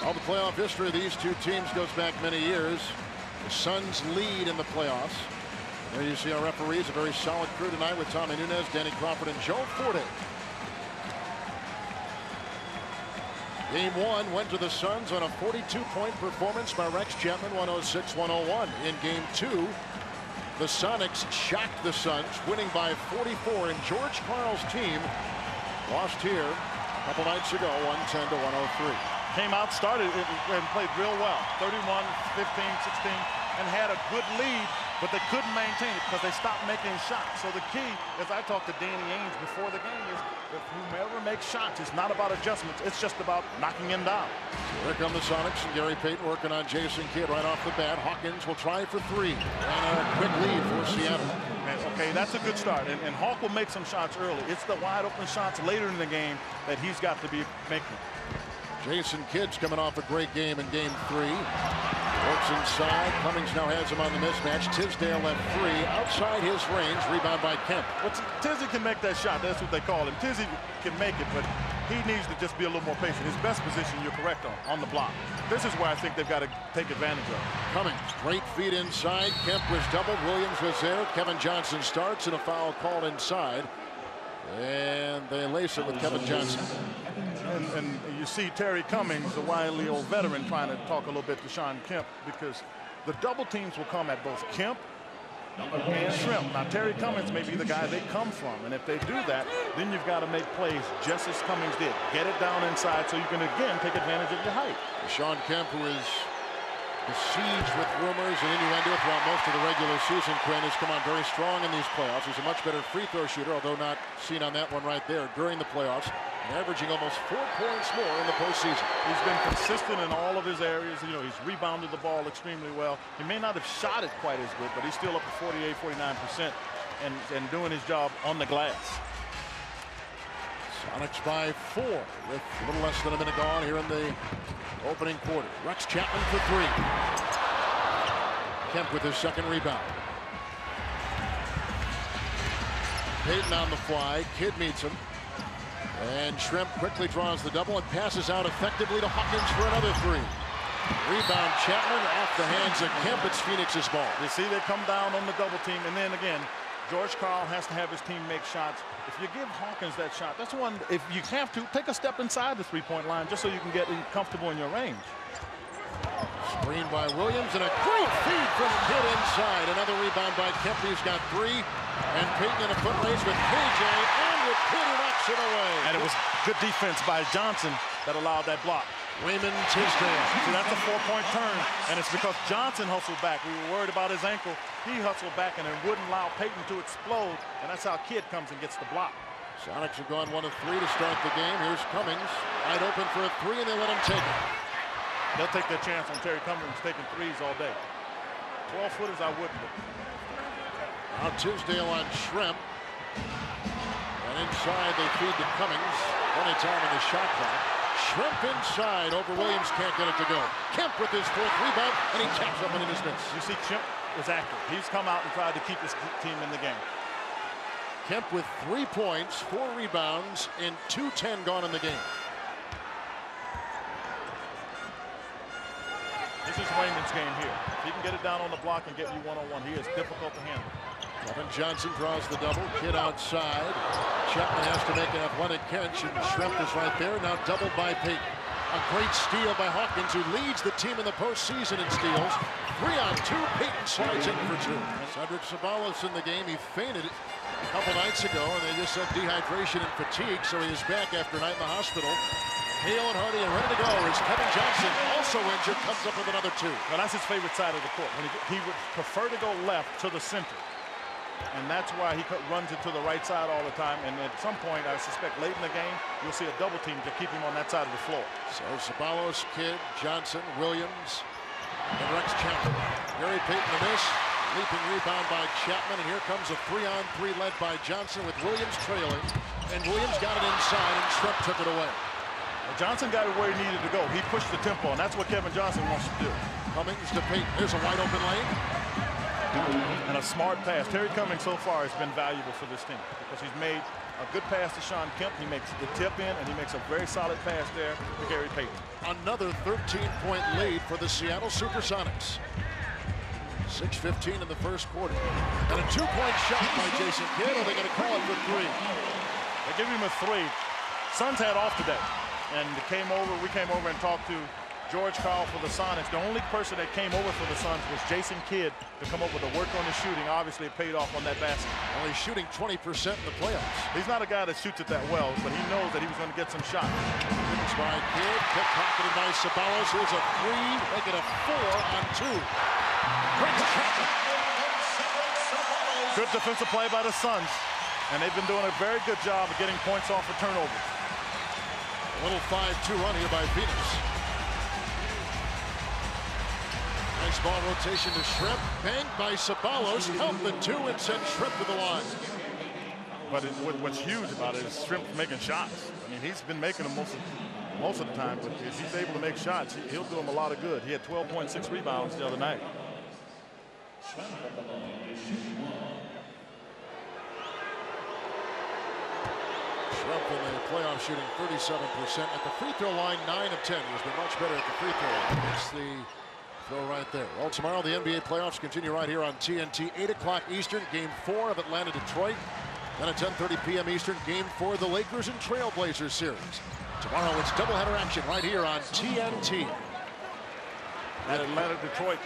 All the playoff history of these two teams goes back many years. The Suns lead in the playoffs. There you see our referees, a very solid crew tonight with Tommy Nunez, Danny Crawford, and Joe Forte. Game one went to the Suns on a 42-point performance by Rex Chapman, 106-101. In game two, the Sonics shocked the Suns, winning by 44, and George Karl's team lost here a couple nights ago, 110-103. Came out, started and played real well. 31, 15, 16, and had a good lead, but they couldn't maintain it because they stopped making shots. So the key, as I talked to Danny Ainge before the game, is if whomever makes shots, it's not about adjustments. It's just about knocking him down. Here come the Sonics, and Gary Payton working on Jason Kidd right off the bat. Hawkins will try for three. And a quick lead for Seattle. Okay, that's a good start. And Hawk will make some shots early. It's the wide open shots later in the game that he's got to be making. Jason Kidd's coming off a great game in game three. Works inside. Cummings now has him on the mismatch. Tisdale left three. Outside his range. Rebound by Kemp. Well, Tizzy can make that shot. That's what they call him. Tizzy can make it, but he needs to just be a little more patient. His best position, you're correct on the block. This is where I think they've got to take advantage of. Cummings, great feed inside. Kemp was doubled. Williams was there. Kevin Johnson starts, and a foul called inside. And they lace it with Kevin Johnson. And you see Terry Cummings, the wily old veteran, trying to talk a little bit to Shawn Kemp, because the double teams will come at both Kemp and Shrimp. Now, Terry Cummings may be the guy they come from, and if they do that, then you've got to make plays just as Cummings did. Get it down inside so you can, again, take advantage of your height. Shawn Kemp, who is besieged with rumors and innuendo throughout most of the regular season, Quinn, has come on very strong in these playoffs. He's a much better free throw shooter, although not seen on that one right there during the playoffs, and averaging almost 4 points more in the postseason. He's been consistent in all of his areas. You know, he's rebounded the ball extremely well. He may not have shot it quite as good, but he's still up to 48, 49% and doing his job on the glass. Sonics by 4 with a little less than a minute gone here in the opening quarter. Rex Chapman for three. Kemp with his second rebound. Payton on the fly. Kidd meets him. And Shrimp quickly draws the double and passes out effectively to Hawkins for another three. Rebound Chapman off the hands of Kemp. It's Phoenix's ball. You see they come down on the double team, and then again, George Karl has to have his team make shots. If you give Hawkins that shot, that's one, if you have to, take a step inside the three-point line just so you can get comfortable in your range. Screen by Williams and a great feed from Kidd inside. Another rebound by Kemp. He's got three. And Payton in a foot race with KJ, and with Kidd knocks it away. And it was good defense by Johnson that allowed that block. Raymond Tisdale. So that's a 4-point turn, and it's because Johnson hustled back. We were worried about his ankle. He hustled back and it wouldn't allow Payton to explode, and that's how Kidd comes and gets the block. Sonics have gone 1 of 3 to start the game. Here's Cummings, wide open for a three, and they let him take it. They'll take their chance on Terry Cummings taking threes all day. 12-footers, I wouldn't. Now Tisdale on Shrimp. And inside they feed to Cummings. Plenty of time in the shot clock. Shrimp inside over Williams, can't get it to go. Kemp with his fourth rebound, and he taps up and in his miss. You see Kemp is active. He's come out and tried to keep his team in the game. Kemp with 3 points, 4 rebounds, and 2:10 gone in the game. This is Raymond's game here. If he can get it down on the block and get you one-on-one, he is difficult to handle. Kevin Johnson draws the double. Kidd outside. Chapman has to make an athletic catch, and Shrimp is right there. Now doubled by Payton. A great steal by Hawkins, who leads the team in the postseason in steals. 3-on-2. Payton slides in for 2. Cedric Ceballos in the game. He fainted a couple nights ago, and they just said dehydration and fatigue, so he is back after a night in the hospital. Hale and Hardy are ready to go as Kevin Johnson, also injured, comes up with another 2. Well, that's his favorite side of the court. When he would prefer to go left to the center. And that's why he runs it to the right side all the time. And at some point, I suspect late in the game, you'll see a double team to keep him on that side of the floor. So Ceballos, Kidd, Johnson, Williams, and Rex Chapman. Gary Payton the miss. Leaping rebound by Chapman. And here comes a 3-on-3 led by Johnson with Williams trailing. And Williams got it inside, and Shrimp took it away. Well, Johnson got it where he needed to go. He pushed the tempo, and that's what Kevin Johnson wants to do. Cummings to Payton. There's a wide open lane. and a smart pass. Terry Cummings so far has been valuable for this team because he's made a good pass to Sean Kemp. He makes the tip in, and he makes a very solid pass there to Gary Payton. Another 13-point lead for the Seattle SuperSonics. 6:15 in the first quarter. And a 2-point shot by Jason Kidd. Are they going to call it for 3? They give him a 3. Suns had off today, and we came over and talked to George Karl for the Sonics. The only person that came over for the Suns was Jason Kidd to come up with the work on the shooting. Obviously, it paid off on that basket. Only shooting 20% in the playoffs. He's not a guy that shoots it that well, but he knows that he was going to get some shots. It's by Kidd, pickpocketed by Ceballos. Here's a 3, make it a 4 on 2. Rex Chapman. Good defensive play by the Suns, and they've been doing a very good job of getting points off of turnovers. A little 5-2 run here by Phoenix. Nice ball rotation to Shrimp. Banged by Ceballos. Helped the 2 and sent Shrimp to the line. But what's huge about it is Shrimp making shots. I mean, he's been making them most of the time, but if he's able to make shots, he'll do them a lot of good. He had 12.6 rebounds the other night. Shrimp in the playoff shooting 37%. At the free throw line, 9 of 10. He's been much better at the free throw line. It's the throw right there. Well, tomorrow the NBA playoffs continue right here on TNT. 8 o'clock Eastern, Game 4 of Atlanta-Detroit. Then at 10:30 p.m. Eastern, Game 4 of the Lakers and Trailblazers series. Tomorrow it's doubleheader action right here on TNT. That Atlanta-Detroit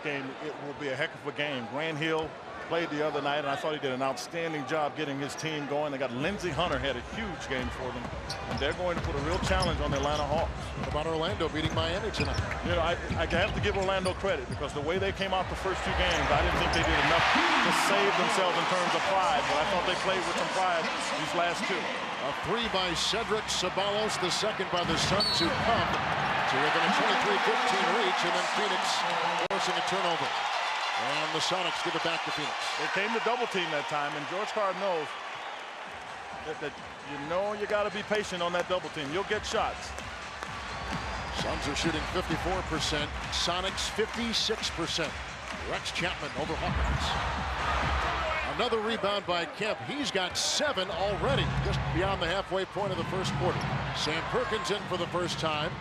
game, it will be a heck of a game. Grant Hill played the other night, and I thought he did an outstanding job getting his team going. They got Lindsey Hunter, had a huge game for them, and they're going to put a real challenge on the Atlanta Hawks. What about Orlando beating Miami tonight? You know, I have to give Orlando credit because the way they came out the first 2 games, I didn't think they did enough to save themselves in terms of pride, but I thought they played with some pride these last 2. A 3 by Cedric Ceballos, the second by the Suns, who come to within a 23-15 reach, and then Phoenix forcing a turnover. And the Sonics give it back to Phoenix. They came to double team that time, and George Karl knows that you got to be patient on that double team. You'll get shots. Suns are shooting 54%. Sonics 56%. Rex Chapman over Hawkins. Another rebound by Kemp. He's got 7 already, just beyond the halfway point of the first quarter. Sam Perkins in for the first time.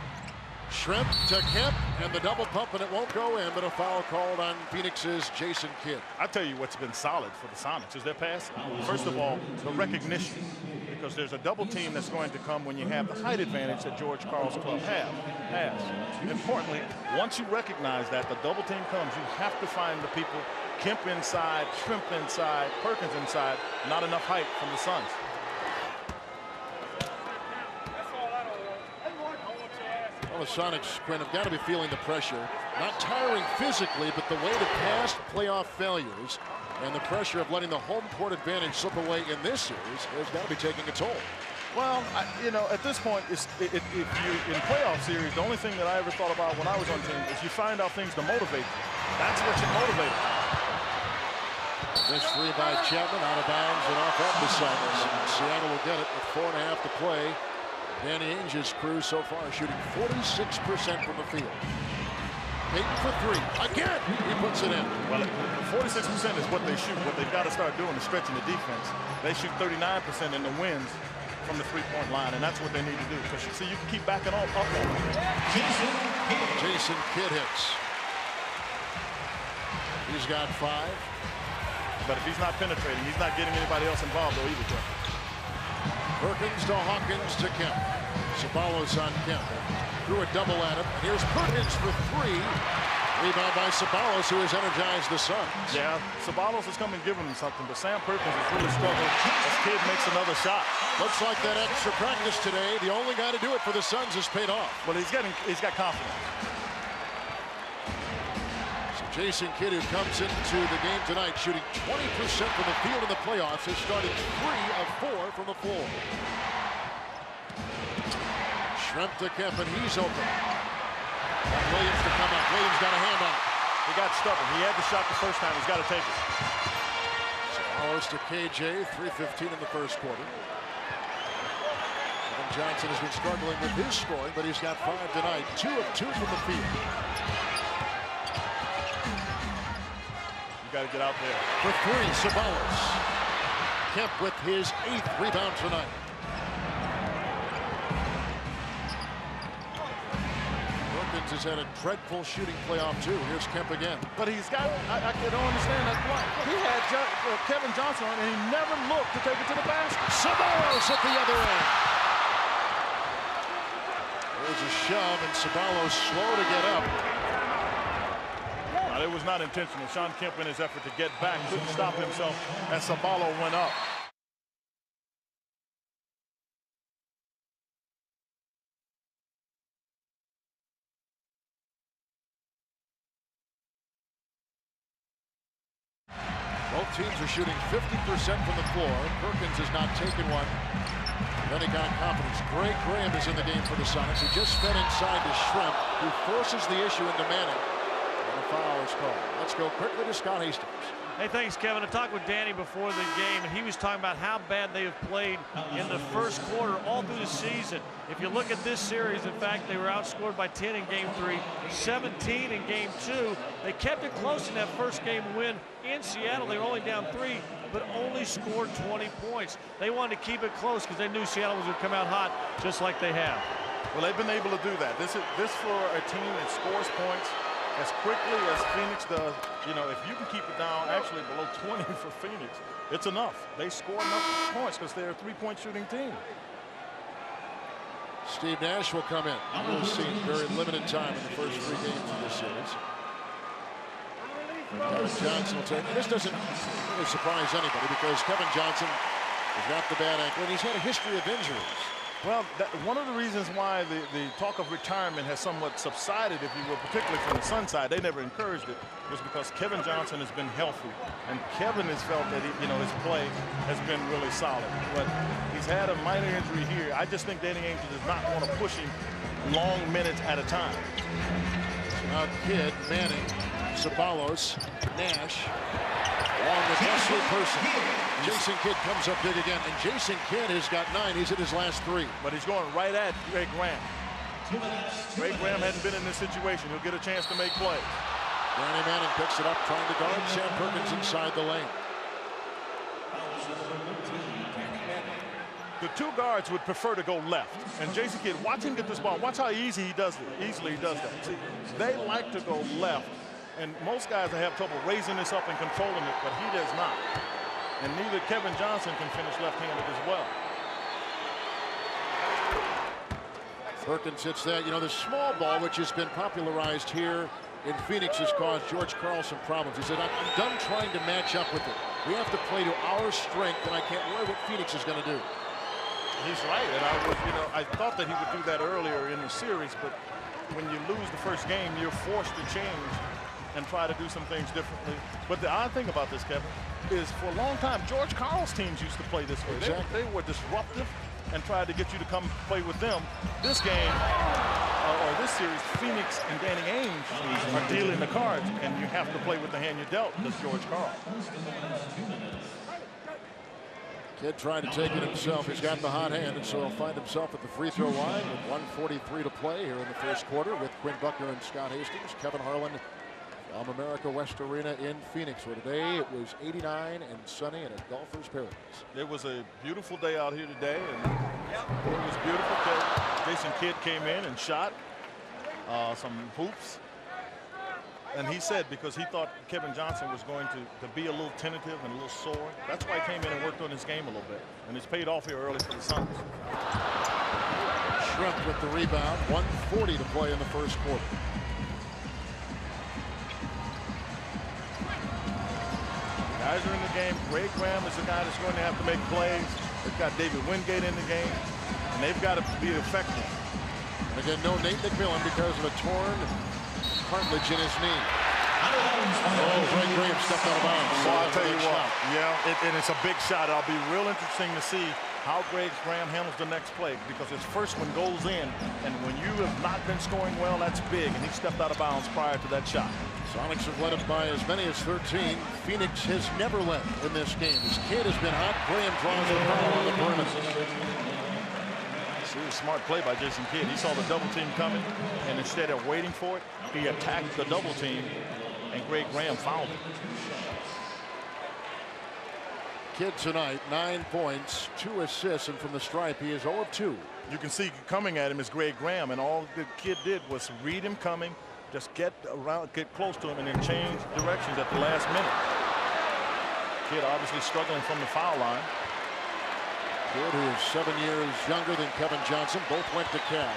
Shrimp to Kemp, and the double pump, and it won't go in, but a foul called on Phoenix's Jason Kidd. I tell you what's been solid for the Sonics is their passing. First of all, the recognition, because there's a double team that's going to come when you have the height advantage that George Karl's club has. Importantly, once you recognize that the double team comes, you have to find the people, Kemp inside, Shrimp inside, Perkins inside, not enough height from the Suns. Well, the Sonics, Quinn, have got to be feeling the pressure. Not tiring physically, but the weight of past playoff failures and the pressure of letting the home court advantage slip away in this series has got to be taking a toll. Well, you know, at this point, if you in playoff series, the only thing that I ever thought about when I was on team is you find out things to motivate you. That's what should motivate you. This 3 by Chapman, out of bounds and off of the Suns. Seattle will get it with 4.5 to play. Danny Ainge's crew so far shooting 46% from the field. Payton for 3. Again, he puts it in. Well, 46% is what they shoot. What they've got to start doing is stretching the defense. They shoot 39% in the wins from the 3-point line, and that's what they need to do. Because you see, you can keep backing up on them. Jason Kidd hits. He's got 5. But if he's not penetrating, he's not getting anybody else involved though either. Perkins to Hawkins to Kemp. Ceballos on Kemp. Threw a double at him. Here's Perkins for 3. Rebound by Ceballos, who has energized the Suns. Yeah, Ceballos has come and given him something, but Sam Perkins has really struggled as Kidd makes another shot. Looks like that extra practice today, the only guy to do it for the Suns, has paid off. Well, he's got confidence. So Jason Kidd, who comes into the game tonight shooting 20% from the field in the playoffs, has started 3 of 4 from the floor. Shrimp to Kemp, and he's open. And Williams to come up. Williams got a hand on it. He got stubborn. He had the shot the first time. He's got to take it. Ceballos to KJ. 3:15 in the first quarter. Kevin Johnson has been struggling with his scoring, but he's got 5 tonight. 2 of 2 from the field. You got to get out there. For three, Ceballos. Kemp with his 8th rebound tonight. Perkins has had a dreadful shooting playoff too. Here's Kemp again. But he's got, I don't understand that block. He had Kevin Johnson on, and he never looked to take it to the basket. Ceballos at the other end. There's a shove, and Ceballos slow to get up. It was not intentional. Sean Kemp, in his effort to get back, couldn't stop himself as Ceballos went up. Both teams are shooting 50% from the floor. Perkins has not taken one. Then he got confidence. Greg Graham is in the game for the Sonics. He just fed inside to Shrimp, who forces the issue into Manning. And a foul is called. Let's go quickly to Scott Hastings. Hey, thanks, Kevin. I talked with Danny before the game, and he was talking about how bad they have played in the first quarter all through the season. If you look at this series, in fact, they were outscored by 10 in Game 3, 17 in Game 2. They kept it close in that first game win in Seattle. They were only down 3, but only scored 20 points. They wanted to keep it close because they knew Seattle was going to come out hot, just like they have. Well, they've been able to do that. This for a team that scores points as quickly as Phoenix does. You know, if you can keep it down actually below 20 for Phoenix, it's enough. They score enough points because they're a three-point shooting team. Steve Nash will come in. We'll see very limited time in the first 3 games of this series. Kevin Johnson will take. This doesn't really surprise anybody because Kevin Johnson has got the bad ankle and he's had a history of injuries. Well, one of the reasons why the talk of retirement has somewhat subsided, if you will, particularly from the Sun side, they never encouraged it, was because Kevin Johnson has been healthy, and Kevin has felt that his play has been really solid. But he's had a minor injury here. I just think Danny Ainge does not want to push him long minutes at a time. Now Kidd, Manning, Ceballos, Nash, along with Wesley Person. Jason Kidd comes up big again, and Jason Kidd has got 9. He's at his last 3. But he's going right at Greg Graham. Greg Graham hadn't been in this situation. He'll get a chance to make plays. Danny Manning picks it up, trying to guard Sam Perkins inside the lane. The 2 guards would prefer to go left. And Jason Kidd, watch him get this ball. Watch how easily he does that. See, they like to go left. And most guys have trouble raising this up and controlling it, but he does not. And neither Kevin Johnson can finish left-handed as well. Perkins hits that. You know, the small ball, which has been popularized here in Phoenix, has caused George Karl some problems. He said, I'm done trying to match up with it. We have to play to our strength, and I can't worry what Phoenix is going to do. He's right, and I thought that he would do that earlier in the series, but when you lose the first game, you're forced to change and try to do some things differently. But the odd thing about this, Kevin, is for a long time, George Karl's teams used to play this way. Exactly. They were disruptive and tried to get you to come play with them. This game, or this series, Phoenix and Danny Ainge are dealing the cards, and you have to play with the hand you dealt. That's George Karl. Kidd trying to take it himself. He's got the hot hand, and so he'll find himself at the free throw line with 1:43 to play here in the first quarter with Quinn Buckner and Scott Hastings. Kevin Harlan from America West Arena in Phoenix, where today it was 89 and sunny and a golfer's paradise. It was a beautiful day out here today, and it was beautiful. Jason Kidd came in and shot some hoops. And he said because he thought Kevin Johnson was going to be a little tentative and a little sore. That's why he came in and worked on his game a little bit. And it's paid off here early for the Sonics. Shrimp with the rebound. 1:40 to play in the first quarter. Guys are in the game. Greg Graham is the guy that's going to have to make plays. They've got David Wingate in the game, and they've got to be effective. And again, no Nate McMillan because of a torn cartilage in his knee. Oh, Greg Graham stepped out of bounds. Well, I'll tell you what, and it's a big shot. It'll be real interesting to see how Greg Graham handles the next play, because his first one goes in, and when you have not been scoring well, that's big, and he stepped out of bounds prior to that shot. Sonics have led it by as many as 13. Phoenix has never led in this game. His kid has been hot. Graham draws the foul on the perimeter. It was a smart play by Jason Kidd. He saw the double team coming, and instead of waiting for it, he attacked the double team and Greg Graham fouled him. Kid tonight, 9 points, 2 assists, and from the stripe, he is 0 of 2. You can see coming at him is Greg Graham, and all the kid did was read him coming, just get around, get close to him, and then change directions at the last minute. Kid obviously struggling from the foul line. Kid who is 7 years younger than Kevin Johnson. Both went to Cal.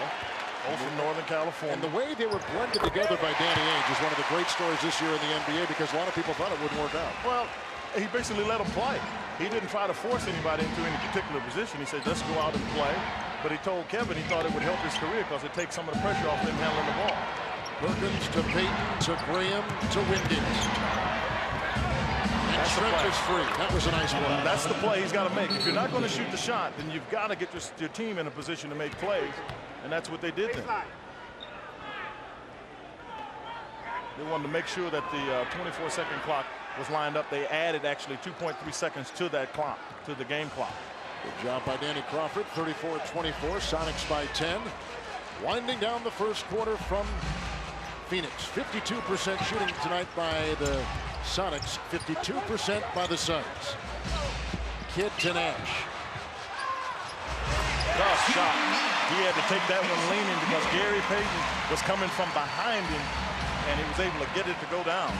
Both from Northern California. And the way they were blended together by Danny Ainge is one of the great stories this year in the NBA, because a lot of people thought it wouldn't work out. Well, he basically let him play. He didn't try to force anybody into any particular position. He said, let's go out and play. But he told Kevin he thought it would help his career because it takes some of the pressure off him handling the ball. Perkins to Payton to Graham to Wingate. And Trent is free. That was a nice one. That's the play he's got to make. If you're not going to shoot the shot, then you've got to get your team in a position to make plays. And that's what they did then. They wanted to make sure that the 24-second clock was lined up. They added actually 2.3 seconds to that clock, to the game clock. Good job by Danny Crawford. 34-24. Sonics by 10. Winding down the first quarter from Phoenix. 52% shooting tonight by the Sonics. 52% by the Suns. Kid to Nash. Tough shot. He had to take that one leaning because Gary Payton was coming from behind him, and he was able to get it to go down.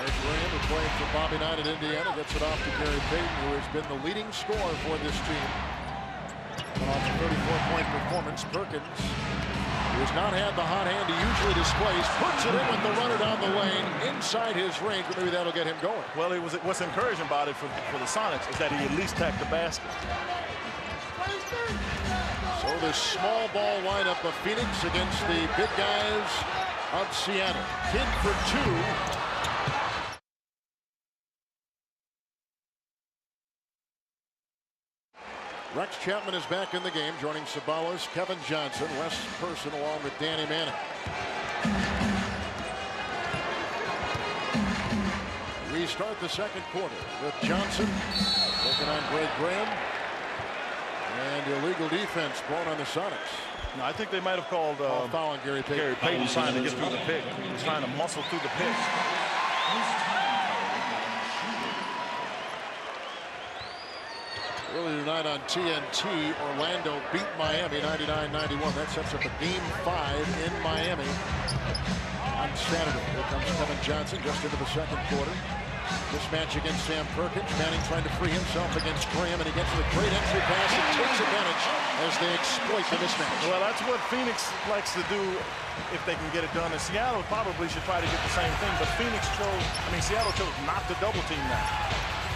Greg Graham, who played for Bobby Knight at Indiana, gets it off to Gary Payton, who has been the leading scorer for this team. Coming off a 34-point performance, Perkins, who has not had the hot hand he usually displays, puts it in with the runner down the lane inside his range, but maybe that'll get him going. Well, what's encouraging about it for the Sonics is that he at least tacked the basket. So the small ball lineup of Phoenix against the big guys of Seattle. Kid for 2. Rex Chapman is back in the game, joining Sabalos, Kevin Johnson, Wes Person, along with Danny Manning. We start the second quarter with Johnson working on Greg Graham, and illegal defense blown on the Sonics. No, I think they might have called foul on Gary Payton. Gary Payton trying to get through the pick. He was trying to muscle through the pick. Earlier tonight on TNT, Orlando beat Miami 99-91. That sets up a Game 5 in Miami on Saturday. Here comes Kevin Johnson just into the second quarter. Mismatch against Sam Perkins. Manning trying to free himself against Graham, and he gets a great entry pass and takes advantage as they exploit the mismatch. Well, that's what Phoenix likes to do if they can get it done. And Seattle probably should try to get the same thing, but Seattle chose not to double team that.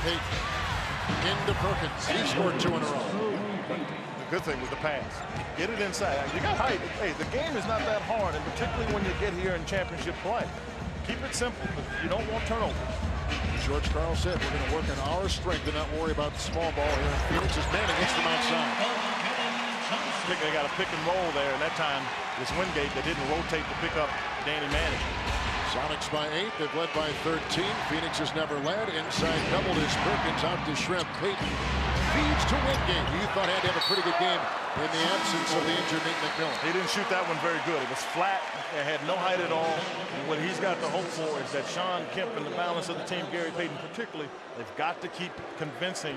Payton into Perkins. He scored 2 in a row. The good thing was the pass. Get it inside. You got height. Hey, the game is not that hard, and particularly when you get here in championship play. Keep it simple. You don't want turnovers. George Karl said we're going to work on our strength and not worry about the small ball here in Phoenix. As Manning hits them outside. I think they got a pick and roll there, and that time was Wingate that didn't rotate to pick up Danny Manning. Sonics by 8. They've led by 13. Phoenix has never led. Inside doubled is Perkins out to Shrimp. Payton feeds to Wingate, who you thought had to have a pretty good game in the absence of the injured Nate McMillan. He didn't shoot that one very good. It was flat. It had no height at all. And what he's got to hope for is that Sean Kemp and the balance of the team, Gary Payton particularly, they've got to keep convincing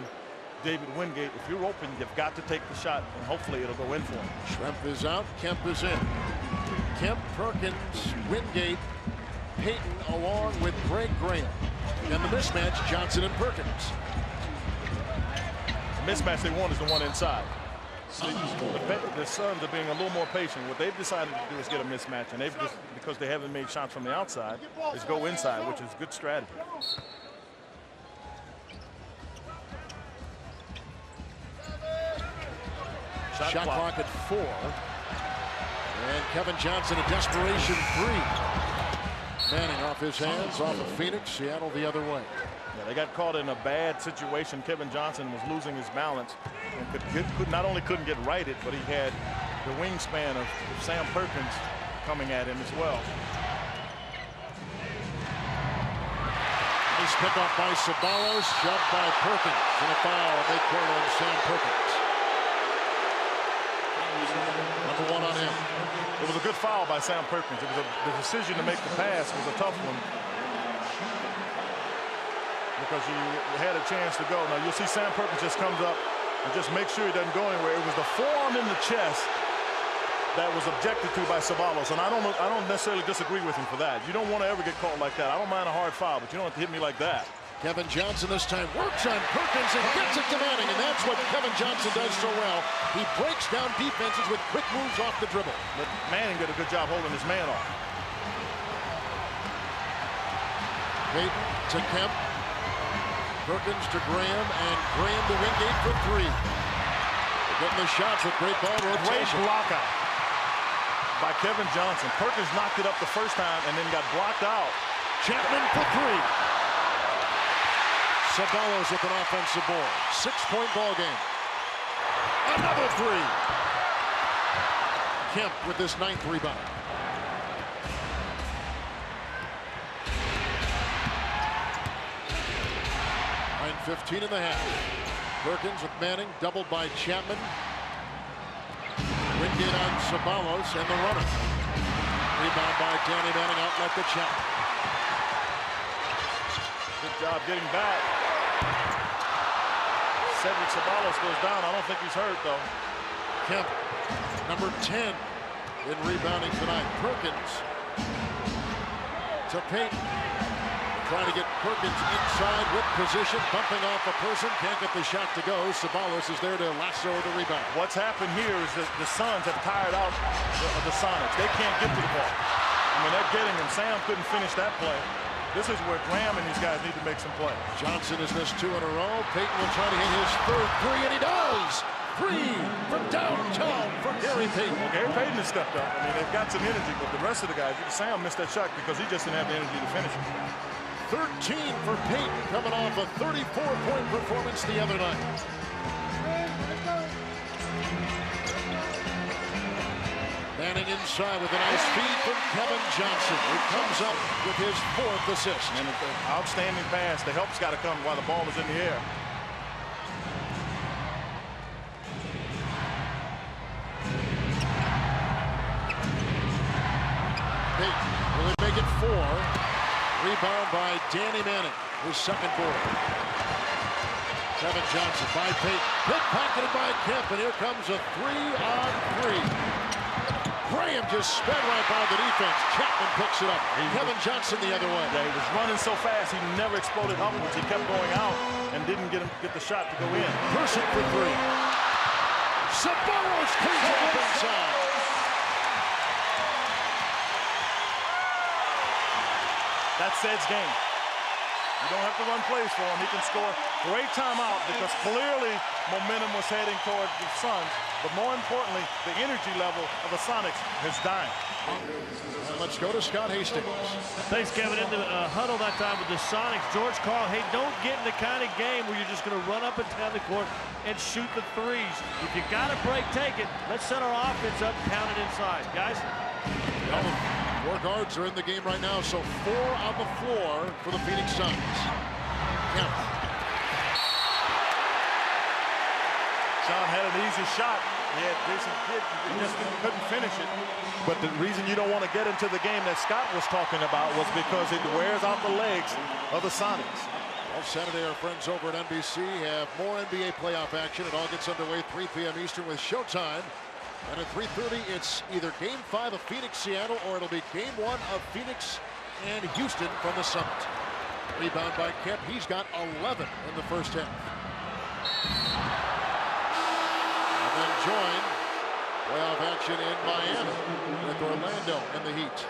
David Wingate. If you're open, you've got to take the shot, and hopefully it'll go in for him. Shrimp is out. Kemp is in. Kemp, Perkins, Wingate, Payton along with Greg Graham. And the mismatch, Johnson and Perkins. The mismatch they want is the one inside. The Suns are being a little more patient. What they've decided to do is get a mismatch, and they've just, because they haven't made shots from the outside, is go inside, which is good strategy. Shot clock at 4. And Kevin Johnson, a desperation 3. Manning off his hands, off of Phoenix. Seattle the other way. Yeah, they got caught in a bad situation. Kevin Johnson was losing his balance and not only couldn't get righted, but he had the wingspan of Sam Perkins coming at him as well. Nice pickoff by Sabalos, shoved by Perkins, and a foul midcourt on Sam Perkins. Number 1 on him. It was a good foul by Sam Perkins. It was the decision to make the pass was a tough one because you had a chance to go. Now you'll see Sam Perkins just comes up and just makes sure he doesn't go anywhere. It was the forearm in the chest that was objected to by Ceballos, and I don't necessarily disagree with him for that. You don't want to ever get caught like that. I don't mind a hard foul, but you don't have to hit me like that. Kevin Johnson this time works on Perkins and gets it to Manning, and that's what Kevin Johnson does so well. He breaks down defenses with quick moves off the dribble. But Manning did a good job holding his man off. Payton to Kemp. Perkins to Graham, and Graham to Wingate for three. They're getting the shots with great ball rotation. Great block out by Kevin Johnson. Perkins knocked it up the first time and then got blocked out. Chapman for three. Ceballos with an offensive board. 6-point ball game. Another three. Kemp with his 9th rebound. And 15 and a half. Perkins with Manning, doubled by Chapman. Wingate on Ceballos and the runner. Rebound by Danny Manning, outlet to Chapman. Good job getting back. Cedric Ceballos goes down. I don't think he's hurt, though. Kemp, number 10 in rebounding tonight. Perkins to Payton. Trying to get Perkins inside with position, bumping off a person, can't get the shot to go. Ceballos is there to lasso the rebound. What's happened here is that the Suns have tired out the Sonics. They can't get to the ball. I mean, they're getting him. Sam couldn't finish that play. This is where Graham and these guys need to make some plays. Johnson has missed 2 in a row. Payton will try to hit his third three, and he does. 3 from downtown for Gary Payton. Well, Gary Payton has stepped up. I mean, they've got some energy, but the rest of the guys, Sam missed that shot because he just didn't have the energy to finish it. 13 for Payton, coming off a 34-point performance the other night. Manning inside with a nice feed from Kevin Johnson, who comes up with his 4th assist. And an outstanding pass. The help's got to come while the ball is in the air. Payton, will it make it 4? Rebound by Danny Manning, his 2nd board. Kevin Johnson by Payton. Pickpocketed by Kemp, and here comes a 3-on-3. Graham just sped right by the defense. Chapman picks it up. Kevin Johnson the other way. Yeah, he was running so fast, he never exploded upwards. He kept going out and didn't get the shot to go in. Person for 3. Ceballos cleans it up inside. That's Ced's game. You don't have to run plays for him. He can score. Great timeout because clearly momentum was heading toward the Suns. But more importantly, the energy level of the Sonics has died. And let's go to Scott Hastings. Thanks, Kevin. In the huddle that time with the Sonics, George called, hey, don't get in the kind of game where you're just going to run up and down the court and shoot the threes. If you got a break, take it. Let's set our offense up, count it inside. Guys? Well, 4 guards are in the game right now, so 4 on the floor for the Phoenix Suns. Kemp. Sean had an easy shot. He had decent hit. He just couldn't finish it. But the reason you don't want to get into the game that Scott was talking about was because it wears out the legs of the Sonics. Well, Saturday, our friends over at NBC have more NBA playoff action. It all gets underway 3 p.m. Eastern with Showtime. And at 3:30, it's either Game 5 of Phoenix-Seattle or it'll be Game 1 of Phoenix and Houston from the Summit. Rebound by Kemp. He's got 11 in the first half. And then join playoff action in Miami with Orlando and the Heat.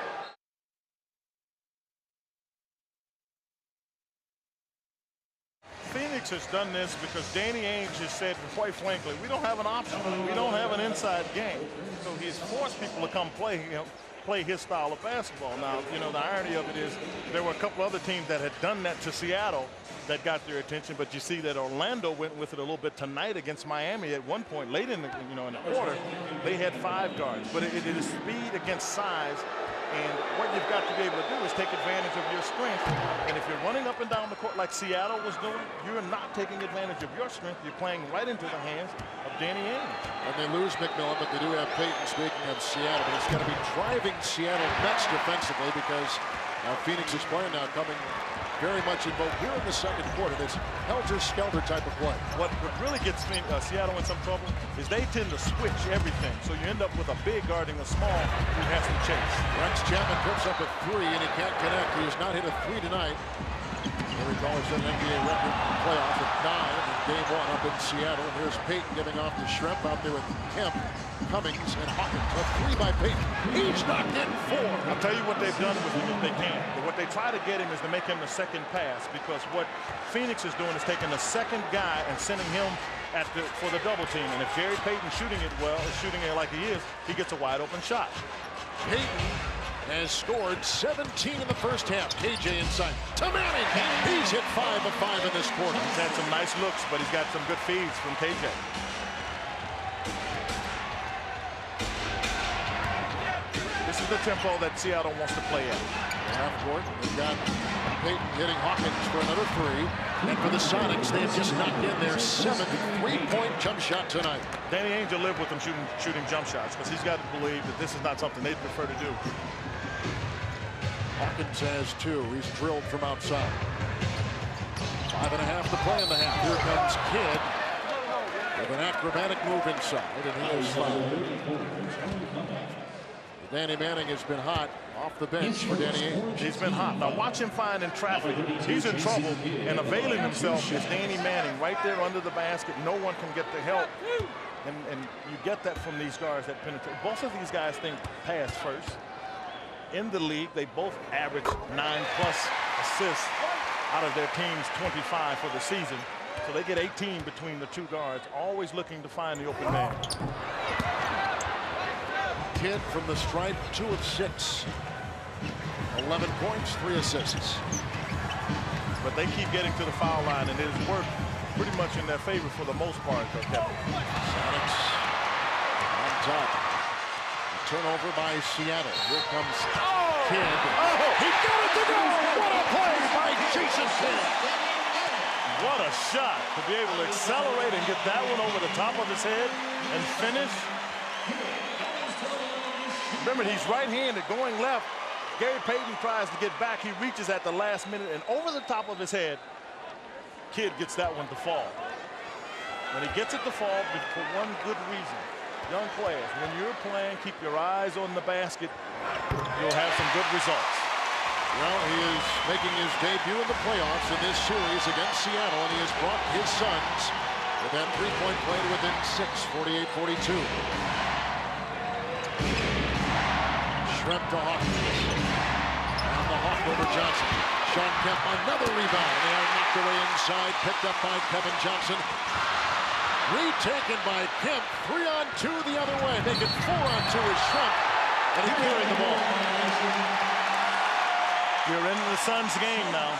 Phoenix has done this because Danny Ainge has said, quite frankly, we don't have an option. We don't have an inside game. So he's forced people to come play his style of basketball. Now, you know, the irony of it is there were a couple other teams that had done that to Seattle that got their attention, but you see that Orlando went with it a little bit tonight against Miami at one point late in the, in the quarter. They had 5 guards, but it is speed against size. And what you've got to be able to do is take advantage of your strength. And if you're running up and down the court like Seattle was doing, you're not taking advantage of your strength. You're playing right into the hands of Danny Ainge. And they lose McMillan, but they do have Payton, speaking of Seattle. But it's going to be driving Seattle nuts defensively because Phoenix is playing now, coming very much involved here in the second quarter. This helter-skelter type of play. What really gets Seattle in some trouble is they tend to switch everything. So you end up with a big guarding a small who has to chase. Rex Chapman puts up a 3 and he can't connect. He has not hit a 3 tonight. You recall he set an NBA record playoff at 9 in game 1 up in Seattle. And here's Payton giving off to Shrimp out there with Kemp, Cummings, and Hawkins. A 3 by Payton. He's knocked in 4. I'll tell you what they've done with him if they can. But what they try to get him is to make him the second pass, because what Phoenix is doing is taking the second guy and sending him for the double team. And if Gary Payton's shooting it well, shooting it like he is, he gets a wide open shot. Payton has scored 17 in the first half. KJ inside to Manning. He's hit 5 of 5 in this quarter. He's had some nice looks, but he's got some good feeds from KJ. This is the tempo that Seattle wants to play at. Half court, they've got Payton hitting Hawkins for another 3. And for the Sonics, they have just knocked in their 7th three-point jump shot tonight. Danny Ainge will live with them shooting jump shots, because he's got to believe that this is not something they'd prefer to do. Hawkins has 2. He's drilled from outside. 5.5 to play in the half. Here comes Kidd with an acrobatic move inside, and he is fouled. Danny Manning has been hot off the bench for Danny Ainge. He's been hot. Now watch him find in traffic. He's in trouble, and availing himself is Danny Manning right there under the basket. No one can get the help. And you get that from these guards that penetrate. Both of these guys think pass first. In the league, they both average 9+ assists out of their team's 25 for the season. So they get 18 between the two guards, always looking to find the open man. Kidd from the stripe, 2 of 6. 11 points, 3 assists. But they keep getting to the foul line, and it has worked pretty much in their favor for the most part. Sonics on top. A turnover by Seattle. Here comes Kidd. Oh, he got it to go! What a play by Jason Kidd! What a shot to be able to accelerate and get that one over the top of his head and finish. Remember, he's right-handed going left. Gary Payton tries to get back. He reaches at the last minute, and over the top of his head, Kidd gets that one to fall. When he gets it to fall, for one good reason. Young players, when you're playing, keep your eyes on the basket. You'll have some good results. Well, he is making his debut in the playoffs in this series against Seattle, and he has brought his Suns with that three-point play to within 6, 48-42. Shrimp to Hawkins. And the Hawk over Johnson. Sean Kemp, another rebound. They are knocked away inside, picked up by Kevin Johnson. Retaken by Kemp. 3-on-2 the other way. Make it 4-on-2 with Shrimp. And he carried the ball. You're into the Suns game now.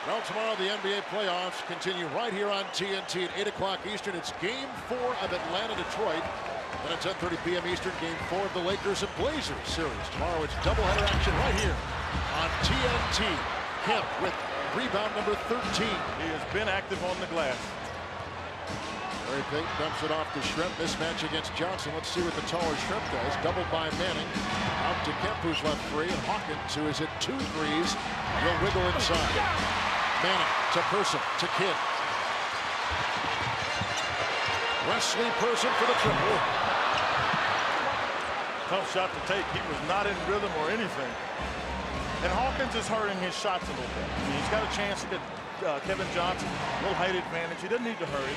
Well, tomorrow the NBA playoffs continue right here on TNT at 8 o'clock Eastern. It's Game 4 of Atlanta-Detroit. And at 10:30 p.m. Eastern, Game 4 of the Lakers and Blazers series. Tomorrow it's doubleheader action right here on TNT. Kemp with rebound number 13. He has been active on the glass. Gary Payton dumps it off to Shrimp. Mismatch against Johnson. Let's see what the taller Shrimp does. Doubled by Manning. Out to Kemp, who's left free. And Hawkins, who has hit 2 threes, will wiggle inside. Manning to Person, to Kidd. Wesley Person for the triple. Tough shot to take. He was not in rhythm or anything. And Hawkins is hurting his shots a little bit. I mean, he's got a chance to get Kevin Johnson, a little height advantage. He doesn't need to hurry.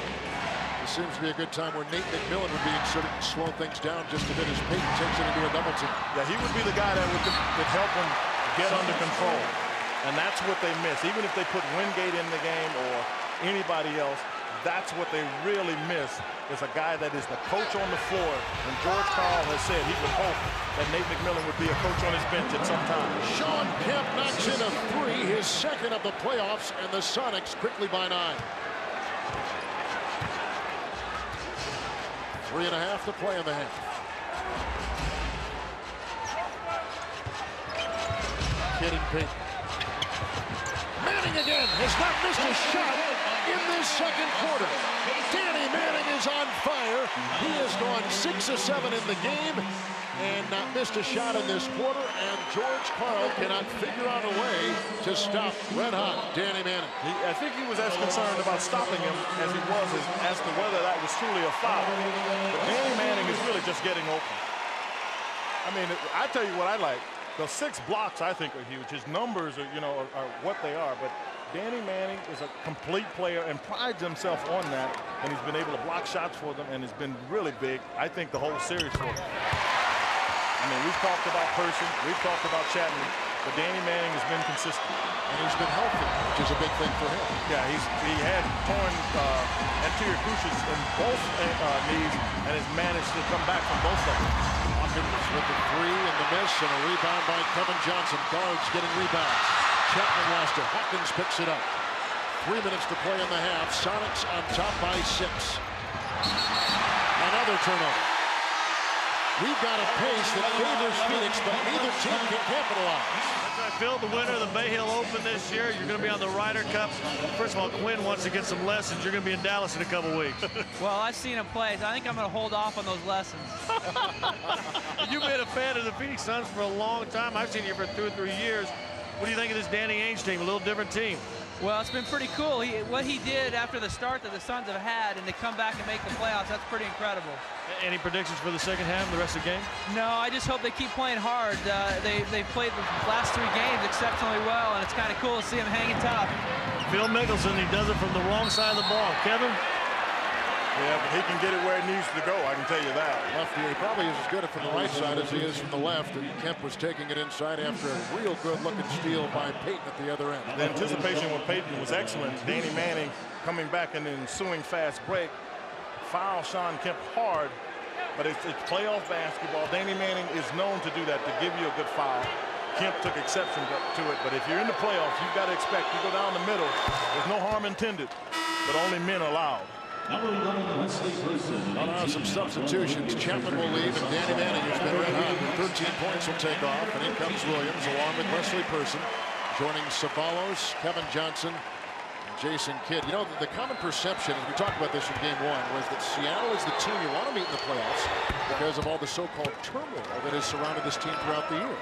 This seems to be a good time where Nate McMillan would be inserted and slow things down just a bit as Payton takes it into a double team. Yeah, he would be the guy that would help him get under control. And that's what they miss. Even if they put Wingate in the game or anybody else, that's what they really miss, is a guy that is the coach on the floor. And George Karl has said he would hope that Nate McMillan would be a coach on his bench at some time. Sean Kemp knocks in a 3, his second of the playoffs, and the Sonics quickly by 9. 3.5 to play in the half. getting Payton. Manning again has not missed a shot in this second quarter. Danny Manning is on fire. He has gone 6 of 7 in the game and not missed a shot in this quarter. And George Karl cannot figure out a way to stop red-hot Danny Manning. I think he was as concerned about stopping him as he was as to whether that was truly a foul. But Danny Manning is really just getting open. I mean, I tell you what I like. The 6 blocks, I think, are huge. His numbers are, are what they are. But Danny Manning is a complete player and prides himself on that. And he's been able to block shots for them and has been really big, I think, the whole series for them. I mean, we've talked about Person, we've talked about Chapman, but Danny Manning has been consistent. And he's been healthy, which is a big thing for him. Yeah, he had torn anterior cruciates in both knees and has managed to come back from both of them. Hawkins with the 3 and the miss, and a rebound by Kevin Johnson. Guards getting rebounds. Chapman lost it. Hawkins picks it up. 3 minutes to play in the half. Sonics on top by 6. Another turnover. We've got a pace that favors Phoenix, but neither team can capitalize. That's right, Phil, the winner of the Bay Hill Open this year. You're going to be on the Ryder Cup. First of all, Quinn wants to get some lessons. You're going to be in Dallas in a couple weeks. Well, I've seen him play, so I think I'm going to hold off on those lessons. You've been a fan of the Phoenix Suns for a long time. I've seen you for 2 or 3 years. What do you think of this Danny Ainge team? A little different team. Well, it's been pretty cool. What he did after the start that the Suns have had and to come back and make the playoffs, that's pretty incredible. Any predictions for the second half, the rest of the game? No, I just hope they keep playing hard. They played the last 3 games exceptionally well, and it's kind of cool to see them hanging tough. Phil Mickelson, he does it from the wrong side of the ball. Kevin? Yeah, but he can get it where it needs to go, I can tell you that. Lefty, he probably is as good from the right side as he is from the left, and Kemp was taking it inside after a real good-looking steal by Payton at the other end. The anticipation with Payton was excellent. Danny Manning coming back in the ensuing fast break. Foul Sean Kemp hard, but it's playoff basketball. Danny Manning is known to do that, to give you a good foul. Kemp took exception to it, but if you're in the playoffs, you've got to expect you go down the middle. There's no harm intended, but only men allowed. Some substitutions. Chapman will leave, and Danny Manning, who's been red hot with 13 points, will take off. And in comes Williams, along with Wesley Person, joining Ceballos, Kevin Johnson, and Jason Kidd. You know, the common perception, as we talked about this in Game 1, was that Seattle is the team you want to meet in the playoffs because of all the so-called turmoil that has surrounded this team throughout the year.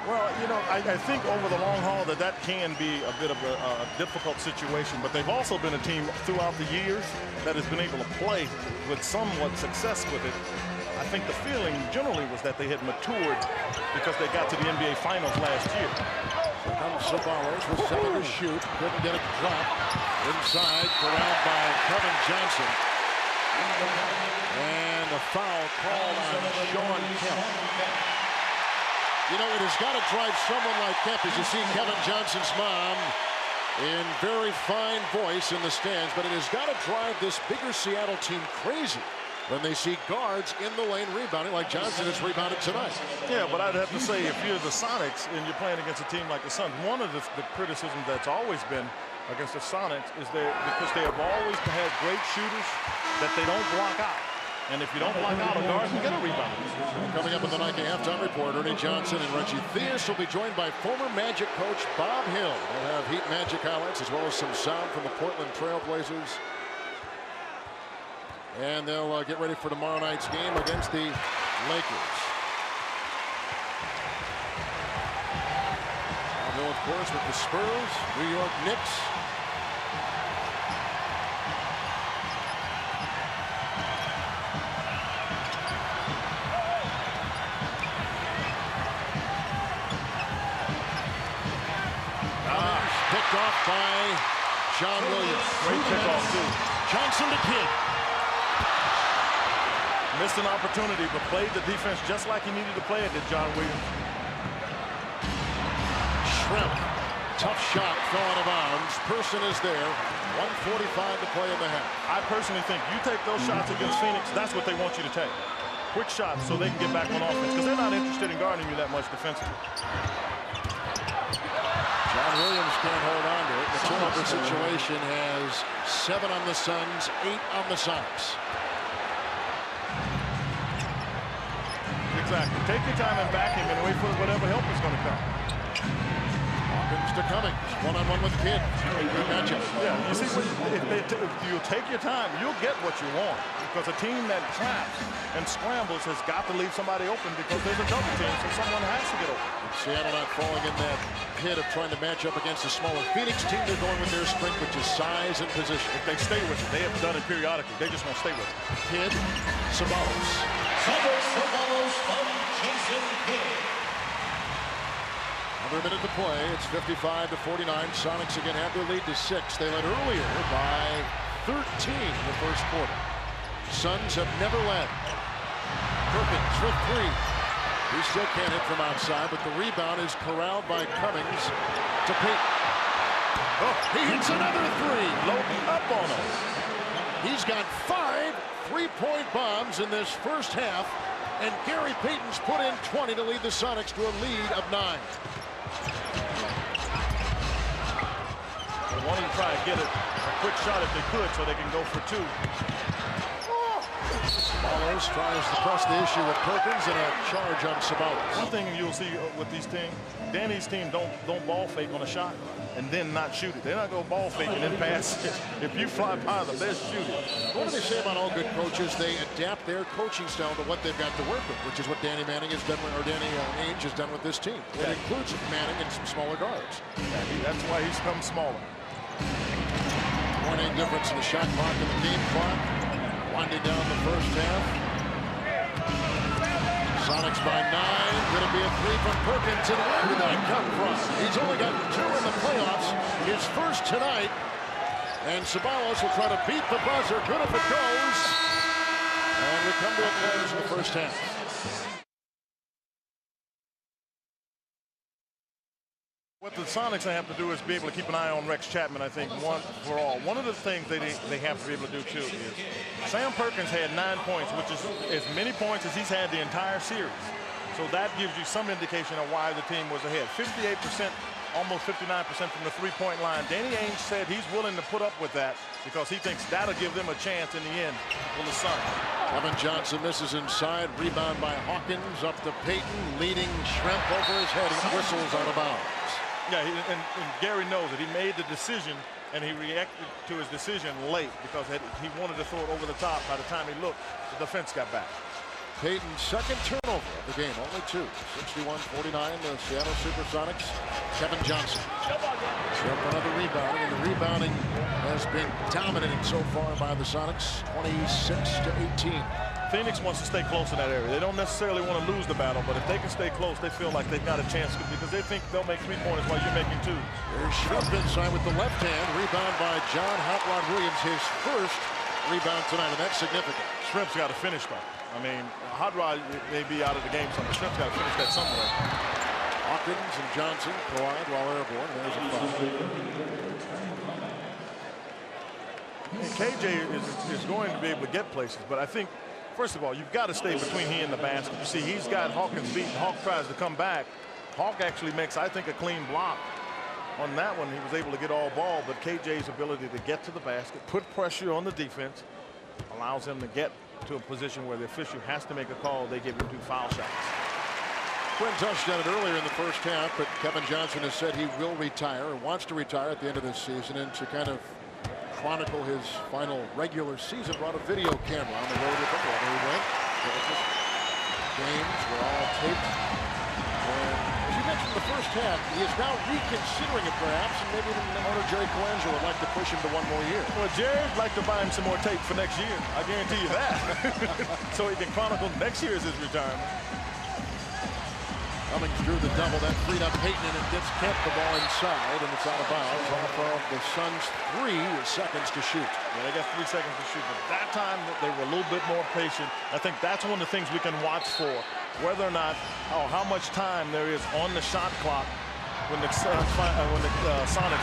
Well, I think over the long haul that can be a bit of a difficult situation, but they've also been a team throughout the years that has been able to play with somewhat success with it. I think the feeling generally was that they had matured because they got to the NBA Finals last year. Here comes Ceballos with 7 to shoot. Couldn't get it to drop. Inside, corralled by Kevin Johnson. And a foul called on Sean Kemp. You know, it has got to drive someone like Kemp, as you see Kevin Johnson's mom in very fine voice in the stands, but it has got to drive this bigger Seattle team crazy when they see guards in the lane rebounding like Johnson has rebounded tonight. Yeah, but I'd have to say, if you're the Sonics and you're playing against a team like the Suns, one of the criticisms that's always been against the Sonics is because they have always had great shooters that they don't block out. And if you don't block out a guard, you get a rebound. Coming up in the Nike halftime report, Ernie Johnson and Reggie Theus will be joined by former Magic coach Bob Hill. We'll have Heat Magic highlights as well as some sound from the Portland Trail Blazers. And they'll get ready for tomorrow night's game against the Lakers. Bob Hill, of course, with the Spurs, New York Knicks. Picked off by John Williams. Great kickoff, too. Johnson to Kidd. Missed an opportunity, but played the defense just like he needed to play it, did John Williams. Shrimp. Tough shot, throw out of bounds. Person is there. 1:45 to play in the half. I personally think you take those shots against Phoenix, that's what they want you to take. Quick shots so they can get back on offense, because they're not interested in guarding you that much defensively. John Williams can't hold on to it. The turnover situation has 7 on the Suns, 8 on the Sonics. Exactly. Take your time and back him and wait for whatever help is going to come. Perkins to Cummings. One-on-one with Kidd. Good matchup. Yeah, you see, if you take your time, you'll get what you want. Because a team that traps and scrambles has got to leave somebody open because there's a double team, so someone has to get open. And Seattle not falling in that pit of trying to match up against a smaller Phoenix team. They're going with their strength, which is size and position. If they stay with it, they have done it periodically. They just won't stay with it. Kidd, Sabalos. Sabalos from Jason Kidd. Another minute to play. It's 55-49. Sonics again have their lead to 6. They led earlier by 13 in the first quarter. Suns have never led. Perkins for 3. He still can't hit from outside, but the rebound is corralled by Cummings to Payton. Oh, he hits another 3. Loading up on him. He's got 5 3-point bombs in this first half, and Gary Payton's put in 20 to lead the Sonics to a lead of 9. They want to try and get a quick shot if they could so they can go for 2. Sabalos tries to press the issue with Perkins and a charge on Sabalos. One thing you'll see with these teams, Danny's team don't ball fake on a shot and then not shoot it. They're not going to ball fake and then pass it. If you fly by them, they'll shoot it. What do they say about all good coaches? They adapt their coaching style to what they've got to work with, which is what Danny Manning has done, or Danny Ainge has done with this team. It includes Manning and some smaller guards. That's why he's come smaller. 1-8 difference in the shot clock and the game clock. Winding down the first half. Sonics by 9. Going to be a 3 from Perkins. And where did that come from? He's only got 2 in the playoffs. His first tonight. And Sabalos will try to beat the buzzer. Good if it goes. And we come to a close in the first half. What the Sonics have to do is be able to keep an eye on Rex Chapman, I think, one for all. One of the things they have to be able to do, too, is Sam Perkins had 9 points, which is as many points as he's had the entire series. So that gives you some indication of why the team was ahead. 58%, almost 59% from the three-point line. Danny Ainge said he's willing to put up with that because he thinks that'll give them a chance in the end for the Suns. Kevin Johnson misses inside. Rebound by Hawkins up to Payton. Leading Shrimp over his head. He whistles out of bounds. Yeah, and Gary knows it. He made the decision, and he reacted to his decision late because he wanted to throw it over the top. By the time he looked, the defense got back. Payton's second turnover of the game, only 2. 61-49, the Seattle SuperSonics. Kevin Johnson. Shrimp another rebounding, and the rebounding has been dominated so far by the Sonics, 26-18. Phoenix wants to stay close in that area. They don't necessarily want to lose the battle, but if they can stay close, they feel like they've got a chance because they think they'll make 3-pointers while you're making 2. There's Shrimp inside with the left hand. Rebound by John Hot Rod Williams, his first rebound tonight, and that's significant. Shrimp's got to finish, though. I mean, Hot Rod may be out of the game somewhere. Shrimp's got to finish that somewhere. Hawkins and Johnson collide while airborne. There's a foul. And KJ is going to be able to get places, but I think, first of all, you've got to stay between he and the basket. You see, he's got Hawkins beaten. Hawk tries to come back. Hawk actually makes, I think, a clean block. On that one, he was able to get all ball, but KJ's ability to get to the basket, put pressure on the defense, allows him to get to a position where the official has to make a call. They give him 2 foul shots. Quinn touched on it earlier in the first half, but Kevin Johnson has said he will retire or wants to retire at the end of this season, and to kind of chronicle his final regular season, brought a video camera on the road with him wherever he went. Games were all taped. And as you mentioned in the first half, he is now reconsidering it perhaps, and maybe the owner Jerry Colangelo would like to push him to 1 more year. Well, Jerry'd like to buy him some more tape for next year. I guarantee you that. So he can chronicle next year as his retirement. Cummings drew the double. That freed up Payton, and it gets Kemp the ball inside, and it's out of bounds off of the Suns' 3 seconds to shoot. Yeah, they got 3 seconds to shoot, but that time they were a little bit more patient. I think that's one of the things we can watch for, whether or not, how much time there is on the shot clock when the Sonics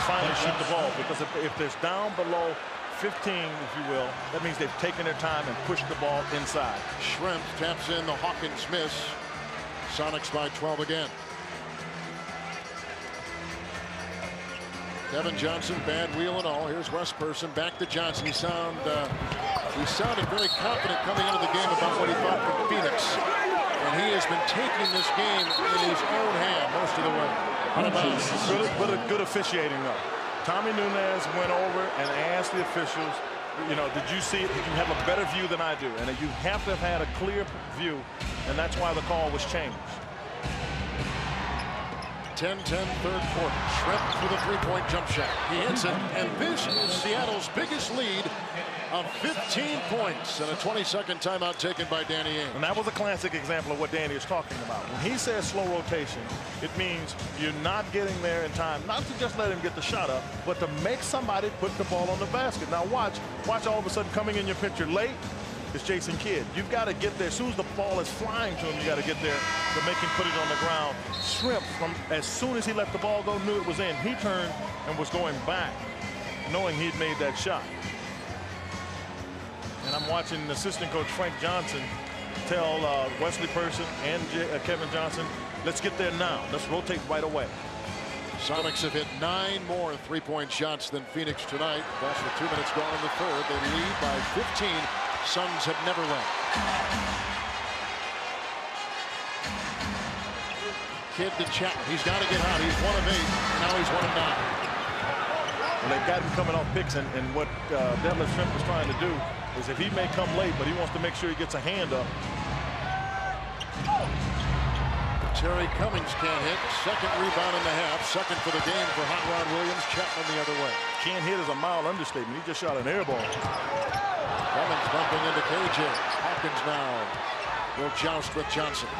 finally shoot the ball. Because if there's down below 15, if you will, that means they've taken their time and pushed the ball inside. Shrimp taps in the Hawkins miss. Sonics by 12 again. Kevin Johnson, bad wheel and all. Here's Westperson back to Johnson. He sounded very confident coming into the game about what he thought from Phoenix. And he has been taking this game in his own hand most of the way. Out of bounds. Good officiating, though. Tommy Nunez went over and asked the officials, you know, did you see it? Did you have a better view than I do? And you have to have had a clear view, and that's why the call was changed. 10-10 third quarter. Shrimp for the three-point jump shot. He hits it, and this is Seattle's biggest lead of 15 points and a 20-second timeout taken by Danny Ainge. And that was a classic example of what Danny is talking about. When he says slow rotation, it means you're not getting there in time, not to just let him get the shot up, but to make somebody put the ball on the basket. Now watch all of a sudden coming in your picture late is Jason Kidd. You've got to get there. As soon as the ball is flying to him, you got to get there to make him put it on the ground. Shrimp, from as soon as he let the ball go, knew it was in. He turned and was going back, knowing he'd made that shot. And I'm watching assistant coach Frank Johnson tell Wesley Person and Kevin Johnson, let's get there now. Let's rotate right away. Sonics have hit 9 more three-point shots than Phoenix tonight. Thus, with 2 minutes gone in the third, they lead by 15. Suns have never led. Kidd to Chapman. He's got to get hot. He's 1 of 8. And now he's 1 of 9. Well, they've got him coming off picks, and what Detlef Shrimp is trying to do is if he may come late, but he wants to make sure he gets a hand up. Terry Cummings can't hit. Second rebound in the half. Second for the game for Hot Rod Williams. Chapman the other way. Can't hit is a mild understatement. He just shot an air ball. Cummings bumping into KJ. Hawkins now will joust with Johnson.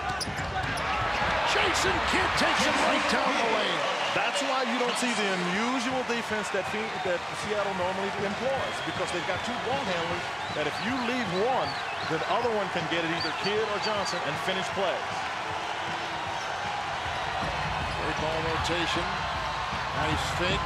Jason Kidd takes him right down the lane. That's why you don't see the unusual defense that Seattle normally employs, because they've got 2 ball handlers that if you leave one, the other one can get it, either Kidd or Johnson, and finish plays. Great ball rotation. Nice fake.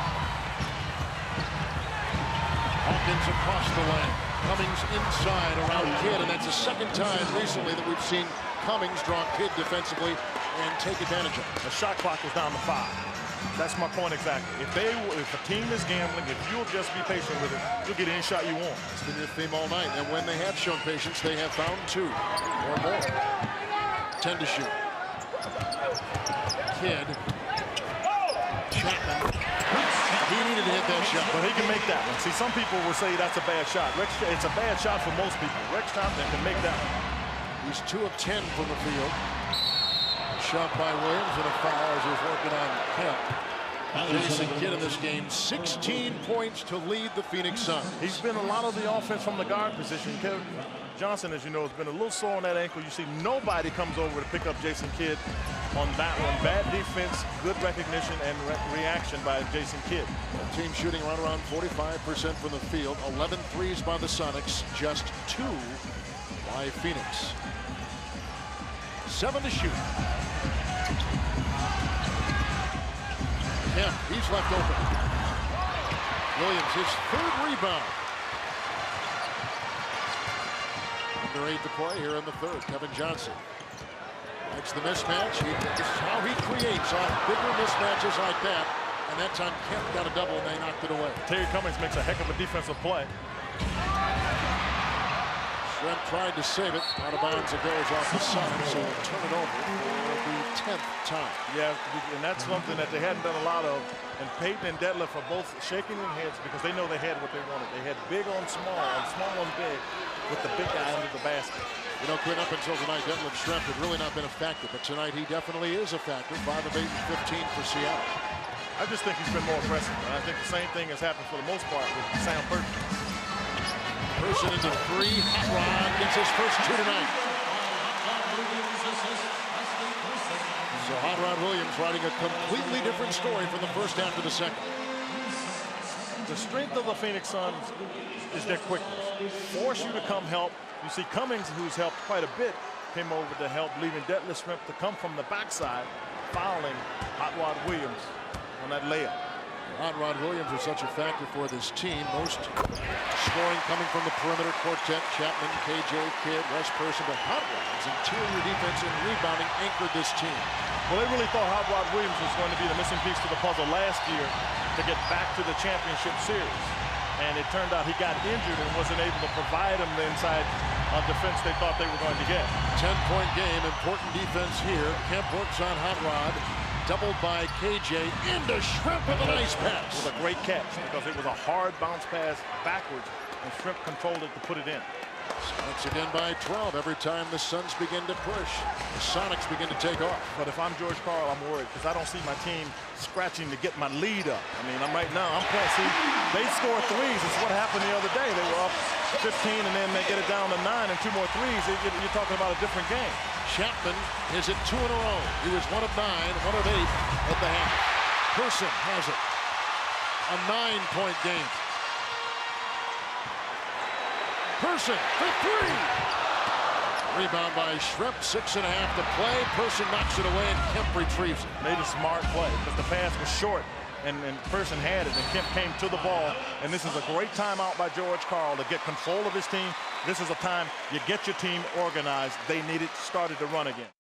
Hawkins across the lane. Cummings inside around Kidd, and that's the second time recently that we've seen Cummings draw Kidd defensively and take advantage of it. The shot clock is down to 5. That's my point exactly. If a team is gambling, if you'll just be patient with it, you'll get any shot you want. It's been your theme all night, and when they have shown patience, they have found 2 or more. 10 to shoot. Kidd. Chapman. He needed to hit that shot. But he can make that one. See, some people will say that's a bad shot. It's a bad shot for most people. Rex Chapman can make that one. He's 2 of 10 from the field. Shot by Williams and a foul as he's working on Kemp. Jason Kidd in this game, 16 points to lead the Phoenix Suns. He's been a lot of the offense from the guard position. Kevin Johnson, as you know, has been a little sore on that ankle. You see nobody comes over to pick up Jason Kidd on that one. Bad defense, good recognition, and reaction by Jason Kidd. The team shooting right around 45% from the field. 11 threes by the Sonics, just 2 by Phoenix. 7 to shoot. Kemp, he's left open. Williams, his 3rd rebound. Under 8 to play here in the 3rd. Kevin Johnson likes the mismatch. This is how he creates on bigger mismatches like that. And that time Kemp got a double and they knocked it away. Terry Cummings makes a heck of a defensive play. Shrimp tried to save it. Out of bounds it goes off the side, so we'll turn it over for the 10th time. Yeah, and that's something that they hadn't done a lot of. And Peyton and Detlef are both shaking their heads because they know they had what they wanted. They had big on small and small on big with the big guy under the basket. You know, Quinn, up until tonight, Detlef Shrimp had really not been a factor, but tonight he definitely is a factor. 5 of 8 and 15 for Seattle. I just think he's been more aggressive. And I think the same thing has happened for the most part with Sam Perkins. Person into 3. Hot Rod gets his first 2 tonight. So Hot Rod Williams writing a completely different story from the first half to the second. The strength of the Phoenix Suns is their quickness. Force you to come help. You see Cummings, who's helped quite a bit, came over to help, leaving Detlef Shrimp to come from the backside, fouling Hot Rod Williams on that layup. Hot Rod Williams is such a factor for this team. Most scoring coming from the perimeter quartet. Chapman, KJ, Kidd, Wes Person, but Hot Rod's interior defense and rebounding anchored this team. Well, they really thought Hot Rod Williams was going to be the missing piece to the puzzle last year to get back to the championship series. And it turned out he got injured and wasn't able to provide them the inside defense they thought they were going to get. 10-point game, important defense here. Kemp works on Hot Rod. doubled by KJ into Shrimp with a nice pass. It was a great catch because it was a hard bounce pass backwards, and Shrimp controlled it to put it in. Sonics again by 12 every time the Suns begin to push. The Sonics begin to take off. But if I'm George Karl, I'm worried because I don't see my team scratching to get my lead up. I mean, I'm playing. See, they score threes. It's what happened the other day. They were up 15 and then they get it down to 9 and 2 more threes. You're talking about a different game. Chapman is at 2 in a row. He was 1 of 9, 1 of 8 at the half. Person has it. A 9-point game. Person for 3. Rebound by Shrimp, 6.5 to play. Person knocks it away and Kemp retrieves it. Made a smart play because the pass was short and Person had it and Kemp came to the ball. And this is a great timeout by George Karl to get control of his team. This is a time you get your team organized. They needed started to run again.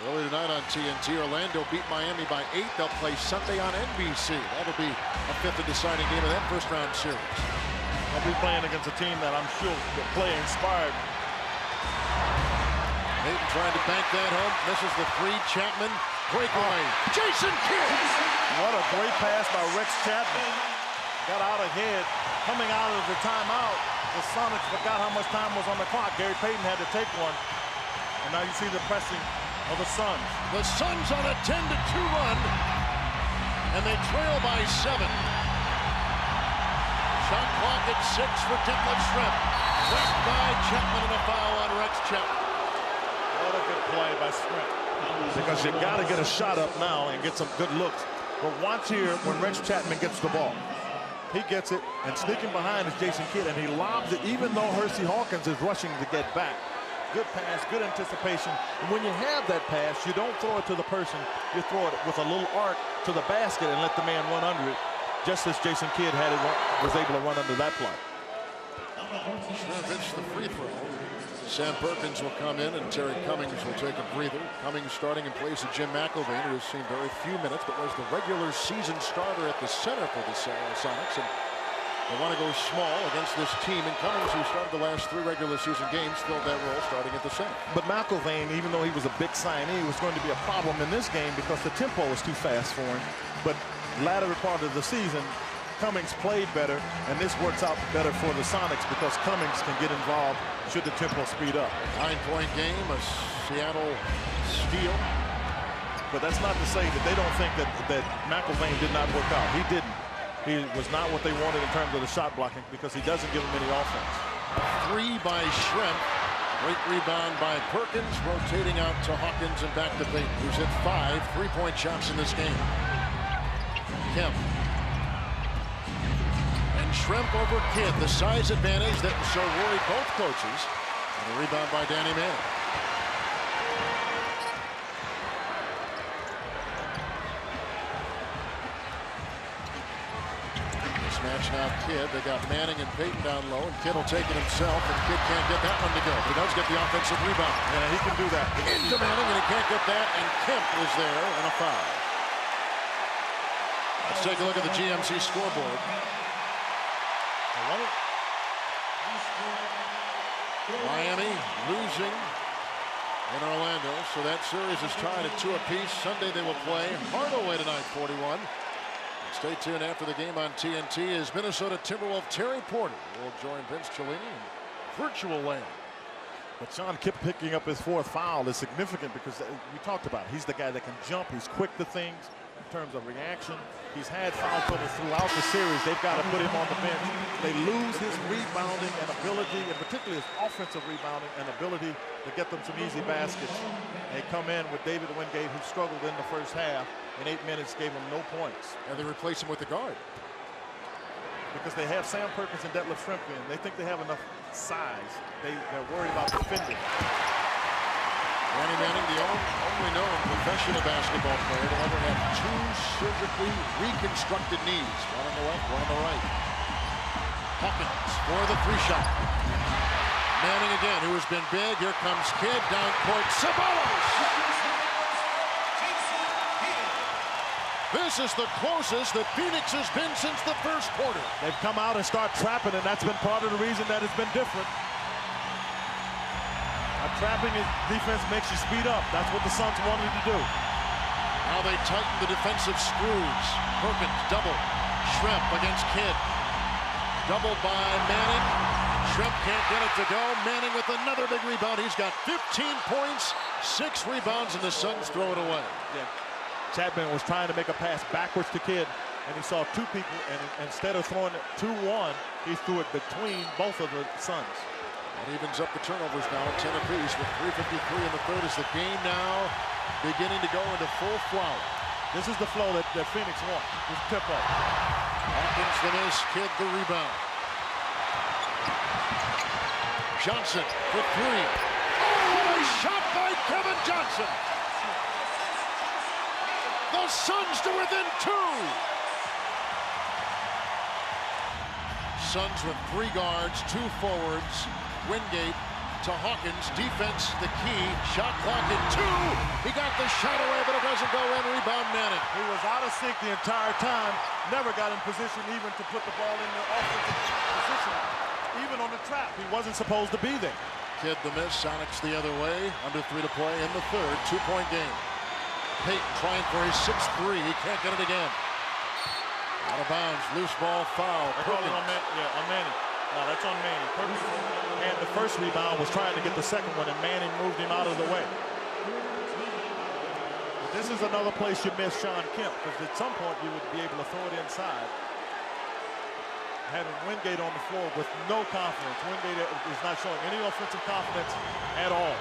Early tonight on TNT, Orlando beat Miami by 8. They'll play Sunday on NBC. That'll be a 5th and deciding game of that first-round series. They'll be playing against a team that I'm sure will play inspired. Hayden trying to bank that home. Misses the 3. Chapman, breakaway. Jason Kidd! What a great pass by Rex Chapman. Got out ahead. Coming out of the timeout, the Sonics forgot how much time was on the clock. Gary Payton had to take one. And now you see the pressing of the Suns. The Suns on a 10-2 run, and they trail by 7. Shot clock at 6 for Detlef Shrimp. Whacked by Chapman and a foul on Rex Chapman. What a good play by Shrimp. Because you got to get a shot up now and get some good looks. But watch here when Rex Chapman gets the ball. He gets it, and sneaking behind is Jason Kidd, and he lobs it even though Hersey Hawkins is rushing to get back. Good pass, good anticipation. And when you have that pass, you don't throw it to the person. You throw it with a little arc to the basket and let the man run under it, just as Jason Kidd was able to run under that play. Shrimp hits the free throw. Sam Perkins will come in, and Terry Cummings will take a breather. Cummings starting in place of Jim McElvain, who has seen very few minutes, but was the regular season starter at the center for the Sonics. And they want to go small against this team, and Cummings, who started the last 3 regular season games, filled that role starting at the center. But McElvain, even though he was a big signee, was going to be a problem in this game because the tempo was too fast for him. But latter part of the season, Cummings played better, and this works out better for the Sonics because Cummings can get involved should the tempo speed up. 9-point game, a Seattle steal. But that's not to say that they don't think that McElvain did not work out. He didn't. He was not what they wanted in terms of the shot blocking because he doesn't give them any offense. 3 by Shrimp. Great rebound by Perkins, rotating out to Hawkins and back to Payton, who's hit 5 3-point shots in this game. Kemp. And Shrimp over Kidd, the size advantage that so worried both coaches. And a rebound by Danny Manning. Match now Kidd. They got Manning and Payton down low, and Kidd will take it himself, and Kidd can't get that one to go. He does get the offensive rebound. Yeah, he can do that. Into Manning, and he can't get that, and Kemp is there, and a foul. Let's take a look at the GMC scoreboard. Miami losing in Orlando, so that series is tied at 2 apiece. Sunday they will play Hardaway tonight, 41. Stay tuned after the game on TNT as Minnesota Timberwolf Terry Porter will join Vince Cellini in virtual land. But Sean Kemp picking up his 4th foul is significant because we talked about it. He's the guy that can jump. He's quick to things in terms of reaction. He's had foul trouble throughout the series. They've got to put him on the bench. They lose his rebounding and ability, and particularly his offensive rebounding and ability to get them some easy baskets. They come in with David Wingate, who struggled in the first half. In 8 minutes, gave him no points. And they replace him with the guard. Because they have Sam Perkins and Detlef Shrimp in. They think they have enough size. They're worried about defending. Danny Manning, the only known professional basketball player to ever have 2 surgically reconstructed knees. One on the left, one on the right. Hawkins for the 3-shot. Manning again, who has been big. Here comes Kidd, down court. Ceballos! This is the closest that Phoenix has been since the first quarter. They've come out and start trapping, and that's been part of the reason that it's been different. Trapping his defense makes you speed up. That's what the Suns wanted to do. Now they tighten the defensive screws. Perkins double. Shrimp against Kidd. Double by Manning. Shrimp can't get it to go. Manning with another big rebound. He's got 15 points, 6 rebounds, and the Suns throw it away. Yeah. Chapman was trying to make a pass backwards to Kidd, and he saw 2 people, and instead of throwing it 2-1, he threw it between both of the Suns. It evens up the turnovers now, 10 apiece with 3:53 in the third as the game now beginning to go into full flow. This is the flow that Phoenix wants. This tip-off. Hawkins the miss, Kidd the rebound. Johnson for 3. Oh, a shot by Kevin Johnson. The Suns to within 2. Suns with 3 guards, 2 forwards. Wingate to Hawkins. Defense the key. Shot clock at 2. He got the shot away, but it doesn't go in. Rebound Manning. He was out of sync the entire time. Never got in position even to put the ball in the offensive position. Even on the trap, he wasn't supposed to be there. Kidd the miss. Sonics the other way. Under 3 to play in the third. 2-point game. Payton trying for his 6th 3. He can't get it again. Out of bounds. Loose ball foul. Perkins. On Manning. No, that's on Manning. Perkins had the first rebound, was trying to get the second one, and Manning moved him out of the way. But this is another place you miss Sean Kemp, because at some point you would be able to throw it inside. Having Wingate on the floor with no confidence. Wingate is not showing any offensive confidence at all.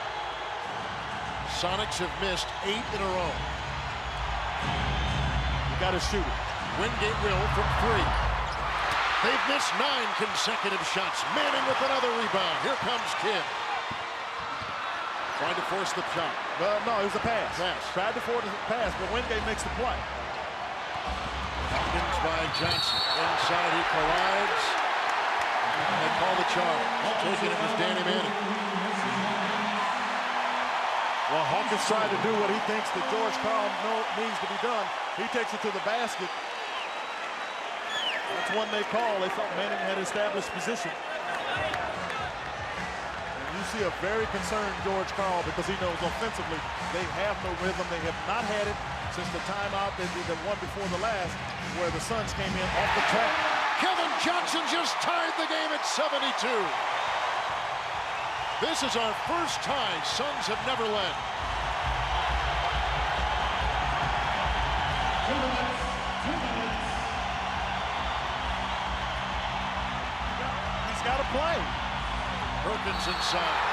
Sonics have missed 8 in a row. You got to shoot it. Wingate will from 3. They've missed 9 consecutive shots. Manning with another rebound. Here comes Kidd. Trying to force the shot. No, it was a pass. Pass. Tried to force the pass, but Wingate makes the play. Hawkins by Johnson. Inside he collides. They call the charge. Taking it was Danny Manning. Well, Hawkins tried to do what he thinks that George Karl needs to be done. He takes it to the basket. That's one they call. They thought Manning had established position. And you see a very concerned George Karl because he knows offensively they have no rhythm. They have not had it since the timeout they did the one before the last where the Suns came in off the track. Kevin Johnson just tied the game at 72. This is our first tie. Suns have never led. He's got to play. Perkins inside.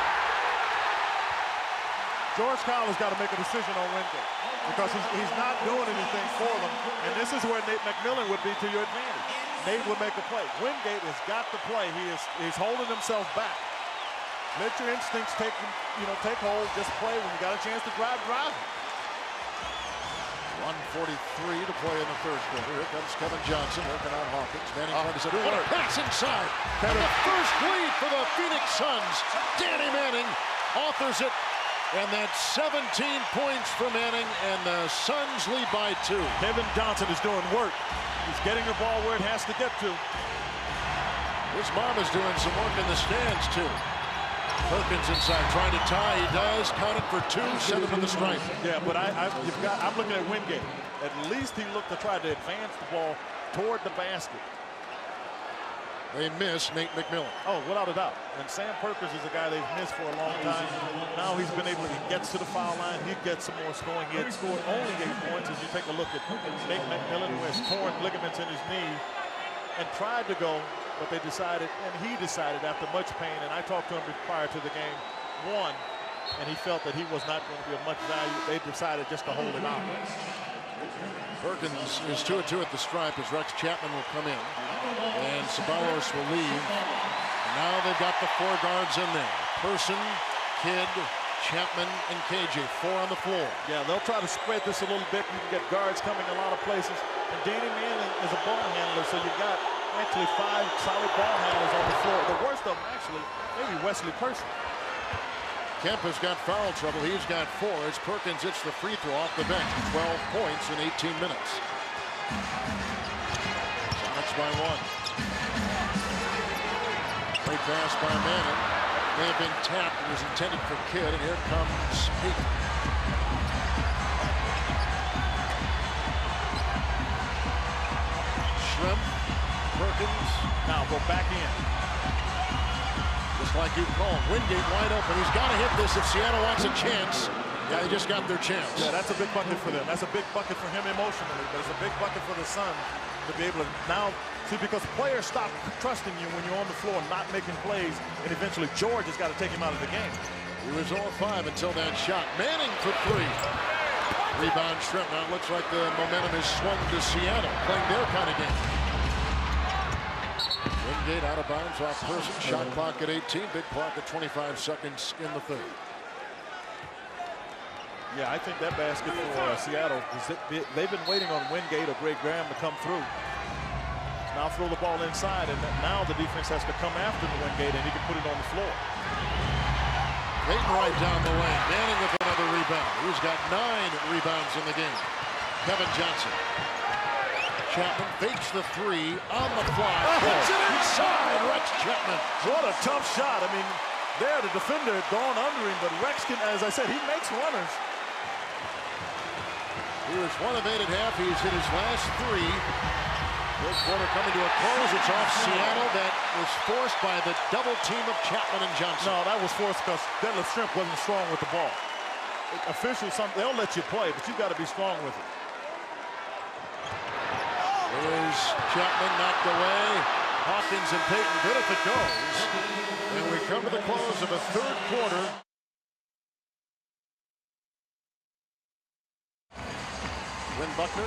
George Karl has got to make a decision on Wingate because he's not doing anything for them. And this is where Nate McMillan would be to your advantage. Nate would make a play. Wingate has got to play. He's holding himself back. Let your instincts take hold. Just play when you got a chance to drive. 1:43 to play in the third quarter. Here comes Kevin Johnson working on Hawkins. Manning trying to set a pass inside. And the first lead for the Phoenix Suns. Danny Manning authors it. And that's 17 points for Manning, and the Suns lead by 2. Kevin Johnson is doing work. He's getting the ball where it has to get to. His mom is doing some work in the stands, too. Perkins inside, trying to tie. He does. Counted for 2, set him in the stripe. Yeah, but I'm looking at Wingate. At least he looked to try to advance the ball toward the basket. They miss Nate McMillan. Oh, without a doubt. And Sam Perkins is a guy they've missed for a long time. Now he's been able to get to the foul line. He gets some more scoring. He had scored only 8 points as you take a look at Nate McMillan, who has torn ligaments in his knee and tried to go, but they decided, and he decided after much pain, and I talked to him prior to the game, and he felt that he was not going to be of much value. They decided just to hold it out. Perkins is 2-2 at the stripe as Rex Chapman will come in. And Ceballos will leave. And now they've got the 4 guards in there. Person, Kidd, Chapman, and KJ. 4 on the floor. Yeah, they'll try to spread this a little bit. You can get guards coming a lot of places. And Danny Manning is a ball handler, so you got actually 5 solid ball handlers on the floor. The worst of them, actually, maybe Wesley Person. Kemp has got foul trouble. He's got 4 as Perkins hits the free throw off the bench. 12 points in 18 minutes. Sonics by 1. Great pass by Manning. May have been tapped. It was intended for Kidd, and here comes Pete. Shrimp, Perkins. Now go back in. Just like you called. Wingate wide open. He's got to hit this if Seattle wants a chance. Yeah, they just got their chance. Yeah, that's a big bucket for them. That's a big bucket for him emotionally, but it's a big bucket for the Suns to be able to now see, because players stop trusting you when you're on the floor not making plays, and eventually George has got to take him out of the game. He was 0-5 until that shot. Manning for 3. Rebound Shrimp. Now it looks like the momentum has swung to Seattle, playing their kind of game. Wingate out of bounds off person. Shot clock at 18. Big clock at 25 seconds in the third. Yeah, I think that basket for Seattle, they've been waiting on Wingate or Greg Graham to come through. Now throw the ball inside, and now the defense has to come after the Wingate, and he can put it on the floor. Payton right down the lane. Manning with another rebound. He's got 9 rebounds in the game. Kevin Johnson. Chapman fakes the 3 on the fly. Hits it inside. Rex Chapman. What a tough shot. I mean, there the defender had gone under him, but Rex can, as I said, he makes runners. He was 1 of 8 at half. He's hit his last 3. Third quarter coming to a close. It's off Seattle. That was forced by the double team of Chapman and Johnson. No, that was forced because Detlef Shrimp wasn't strong with the ball. Officials, they'll let you play, but you've got to be strong with it. There's Chapman knocked away. Hawkins and Payton good if it goes. And we come to the close of the third quarter. Win Buckner,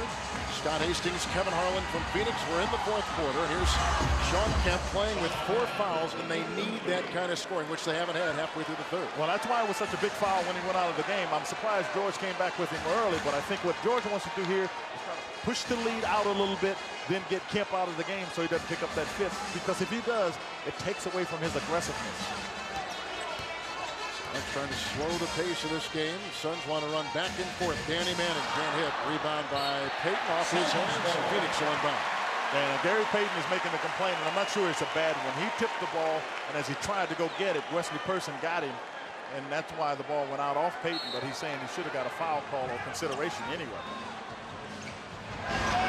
Scott Hastings, Kevin Harlan from Phoenix. We're in the fourth quarter. And here's Sean Kemp playing with 4 fouls, and they need that kind of scoring, which they haven't had halfway through the third. Well, that's why it was such a big foul when he went out of the game. I'm surprised George came back with him early, but I think what George wants to do here is try to push the lead out a little bit, then get Kemp out of the game so he doesn't pick up that 5th. Because if he does, it takes away from his aggressiveness. I'm trying to slow the pace of this game. Suns want to run back and forth. Danny Manning can't hit. Rebound by Payton off his hands. Phoenix will inbound. And Gary Payton is making the complaint, and I'm not sure it's a bad one. He tipped the ball, and as he tried to go get it, Wesley Person got him, and that's why the ball went out off Payton, but he's saying he should have got a foul call or consideration anyway.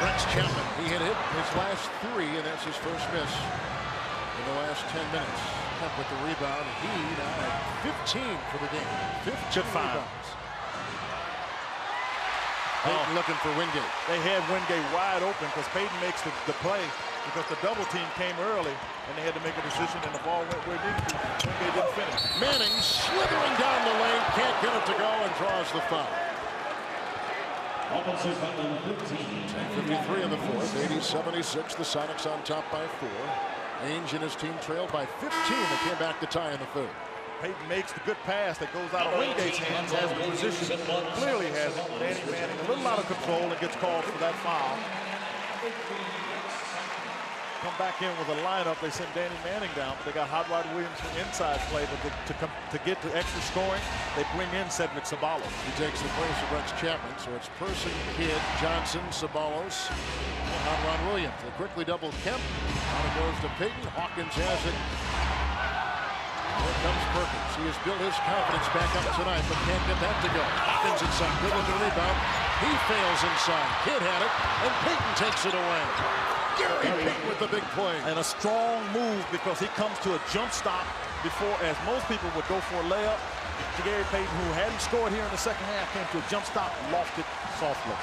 Rex Chapman, he hit his last 3, and that's his first miss in the last 10 minutes. Kemp with the rebound. He now at 15 for the game. 15 rebounds. Payton looking for Wingate. They had Wingate wide open because Payton makes the play because the double team came early, and they had to make a decision, and the ball went where it needed to. Wingate didn't finish. Manning slithering down the lane, can't get it to go, and draws the foul. 10:53 in the fourth, 80-76. The Sonics on top by 4. Ainge and his team trailed by 15. They came back to tie in the third. Payton makes the good pass that goes out of Wingate's hands, has the position, clearly has it. Danny Manning a little out of control and gets called for that foul. Come back in with a lineup. They sent Danny Manning down, but they got Hot Rod Williams for inside play. But to get to extra scoring, they bring in Cedric Ceballos. He takes the place of Rex Chapman, so it's Person, Kidd, Johnson, Ceballos, and Hot Rod Williams. They quickly double Kemp. Now it goes to Payton. Hawkins has it. Here comes Perkins. He has built his confidence back up tonight, but can't get that to go. Hawkins inside. Good with the rebound. He fails inside. Kidd had it, and Payton takes it away. Gary Payton with the big play. And a strong move because he comes to a jump stop before, as most people would go for a layup. Gary Payton, who hadn't scored here in the second half, came to a jump stop, lofted softly.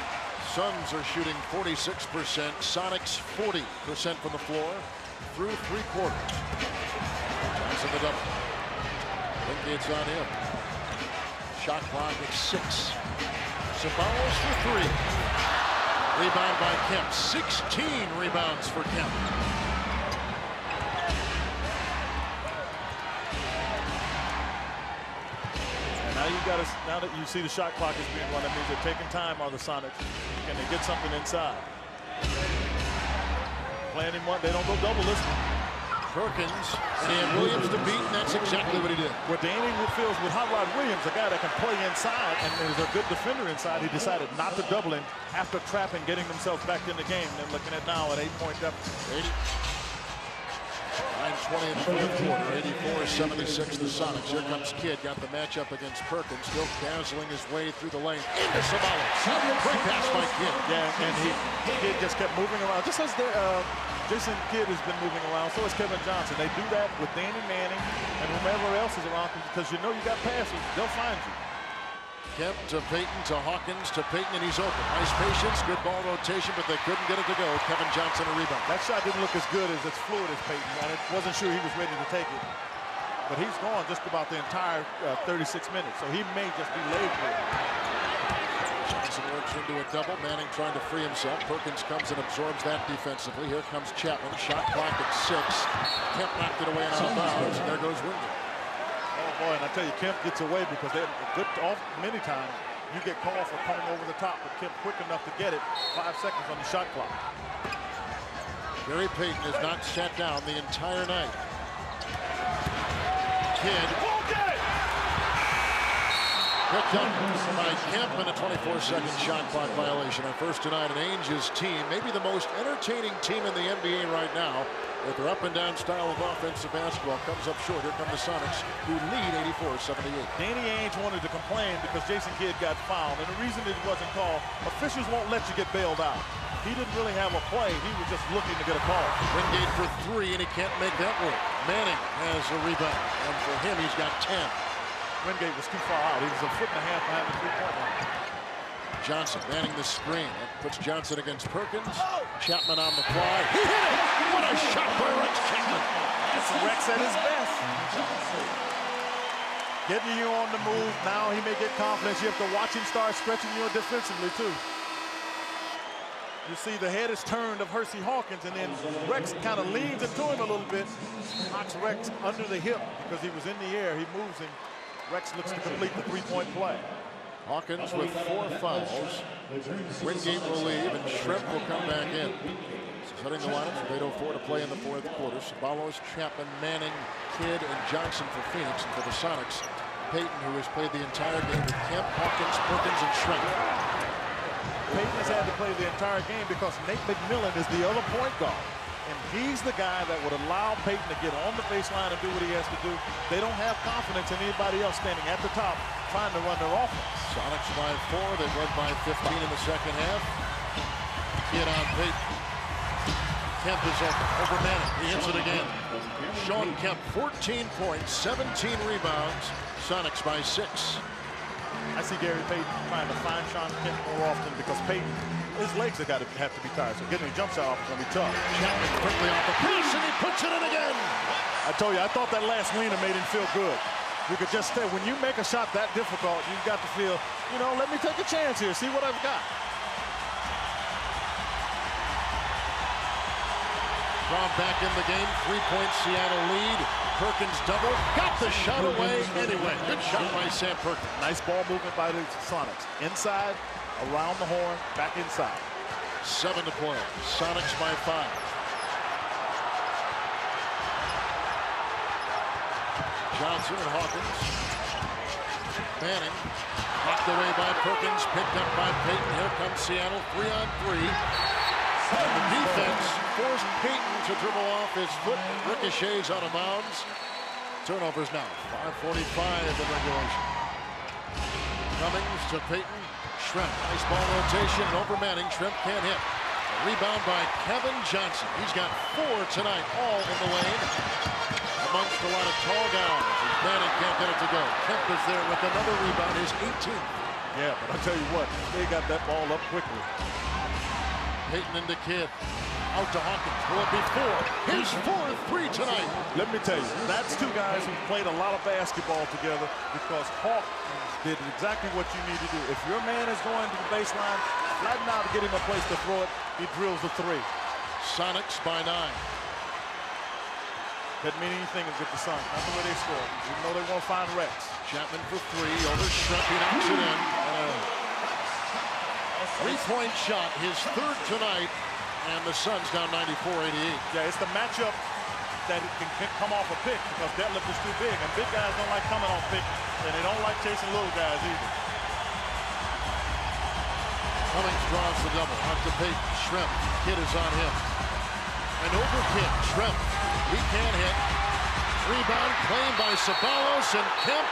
Suns are shooting 46%. Sonics 40% from the floor through 3 quarters. Johnson the double. Wingate's on him. Shot clock at 6. Ceballos for 3. Rebound by Kemp. 16 rebounds for Kemp. And now that you see the shot clock is being run, that means they're taking time on the Sonics. Can they get something inside? Playing him one, they don't go double this one. Perkins, and he had Williams to beat, and that's exactly what he did. Well, Danny feels with Hot Rod Williams, a guy that can play inside and is a good defender inside, he decided not to double him after trapping, getting themselves back in the game. They're looking at now an 8-point deficit. 9:20 in the fourth quarter, 84-76 the Sonics. Here comes Kidd, got the matchup against Perkins, still dazzling his way through the lane into Sabalos. Great pass by Kidd. Yeah, and Kidd just kept moving around. Just as Jason Kidd has been moving around, so has Kevin Johnson. They do that with Danny Manning and whomever else is around, because you know you got passes, they'll find you. Kemp to Payton to Hawkins to Payton, and he's open. Nice patience, good ball rotation, but they couldn't get it to go. Kevin Johnson a rebound. That shot didn't look as good as fluid as Payton, and it wasn't sure he was ready to take it. But he's gone just about the entire 36 minutes, so he may just be laid for it. Johnson works into a double. Manning trying to free himself. Perkins comes and absorbs that defensively. Here comes Chapman. Shot clock at 6. Kemp knocked it away and out of bounds, and there goes Wingate. Oh boy, and I tell you, Kemp gets away because they're good off many times. You get called for coming over the top, but Kemp quick enough to get it. 5 seconds on the shot clock. Gary Payton has not sat down the entire night. Kidd. Picked up by Kemp and a 24-second shot clock violation. Our first tonight, and Ainge's team, maybe the most entertaining team in the NBA right now, with their up-and-down style of offensive basketball, comes up short. Here come the Sonics, who lead 84-78. Danny Ainge wanted to complain because Jason Kidd got fouled, and the reason it wasn't called, officials won't let you get bailed out. He didn't really have a play. He was just looking to get a call. Wingate for 3, and he can't make that work. Manning has a rebound, and for him, he's got 10. Wingate was too far out. He was a foot and a half behind the three-point line. Johnson manning the screen. That puts Johnson against Perkins. Chapman on the fly. He hit it! What a shot by Rex Chapman! That's Rex at his best. Getting you on the move. Now he may get confidence. You have to watch him start stretching you defensively, too. You see the head is turned of Hersey Hawkins, and then Rex kind of leans into him a little bit. Knocks Rex under the hip because he was in the air. He moves him. Rex looks to complete the three-point play. Hawkins with 4 fouls. Wingate will leave, and Shrimp will come back in. Setting the lineup with 8:04 to play in the fourth quarter. Sabalos, Chapman, Manning, Kidd, and Johnson for Phoenix. And for the Sonics, Payton, who has played the entire game with Kemp, Hawkins, Perkins, and Shrimp. Payton has had to play the entire game because Nate McMillan is the other point guard. And he's the guy that would allow Payton to get on the baseline and do what he has to do. They don't have confidence in anybody else standing at the top trying to run their offense. Sonics by 4. They led by 15 in the second half. Kidd on Payton. Kemp is open. Over Manning. He hits it again. Sean Kemp, 14 points, 17 rebounds. Sonics by 6. I see Gary Payton trying to find Sean Kemp more often because Payton, his legs have to be tired. So getting a jump shot off is going to be tough. Chapman quickly off the pass, and he puts it in again. I told you, I thought that last leaner made him feel good. You could just say, when you make a shot that difficult, you've got to feel, you know, let me take a chance here, see what I've got. Brown back in the game, 3-point Seattle lead. Perkins double, got the shot away anyway. Good shot by Sam Perkins. Nice ball movement by the Sonics. Inside, around the horn, back inside. 7 to play. Sonics by 5. Johnson and Hawkins. Manning knocked away by Perkins, picked up by Payton. Here comes Seattle, 3-on-3. And the defense forced Payton to dribble off his foot. Ricochets out of bounds. Turnovers now. 5:45 in regulation. Cummings to Payton. Shrimp. Nice ball rotation. And over Manning. Shrimp can't hit. A rebound by Kevin Johnson. He's got 4 tonight, all in the lane. Amongst a lot of tall guys. Manning can't get it to go. Kemp is there with another rebound, his 18th. Yeah, but I'll tell you what, they got that ball up quickly. Payton into Kidd. Out to Hawkins. Will it be 4? His 4th 3 tonight. Let me tell you, that's 2 guys who played a lot of basketball together because Hawkins did exactly what you need to do. If your man is going to the baseline, flatten out to get him a place to throw it, he drills the 3. Sonics by 9. Doesn't mean anything with the Suns. Not the way they score. You know they won't find Rex. Chapman for 3. Over Shrimp. He knocks it in. 3-point shot, his 3rd tonight, and the Suns down 94-88. Yeah, it's the matchup that can come off a pick because deadlift is too big. And big guys don't like coming off pick, and they don't like chasing little guys either. Cummings draws the double. Out to Peyton. Shrimp. Kidd is on him. An overkick. Shrimp. He can't hit. Rebound claimed by Ceballos, and Kemp.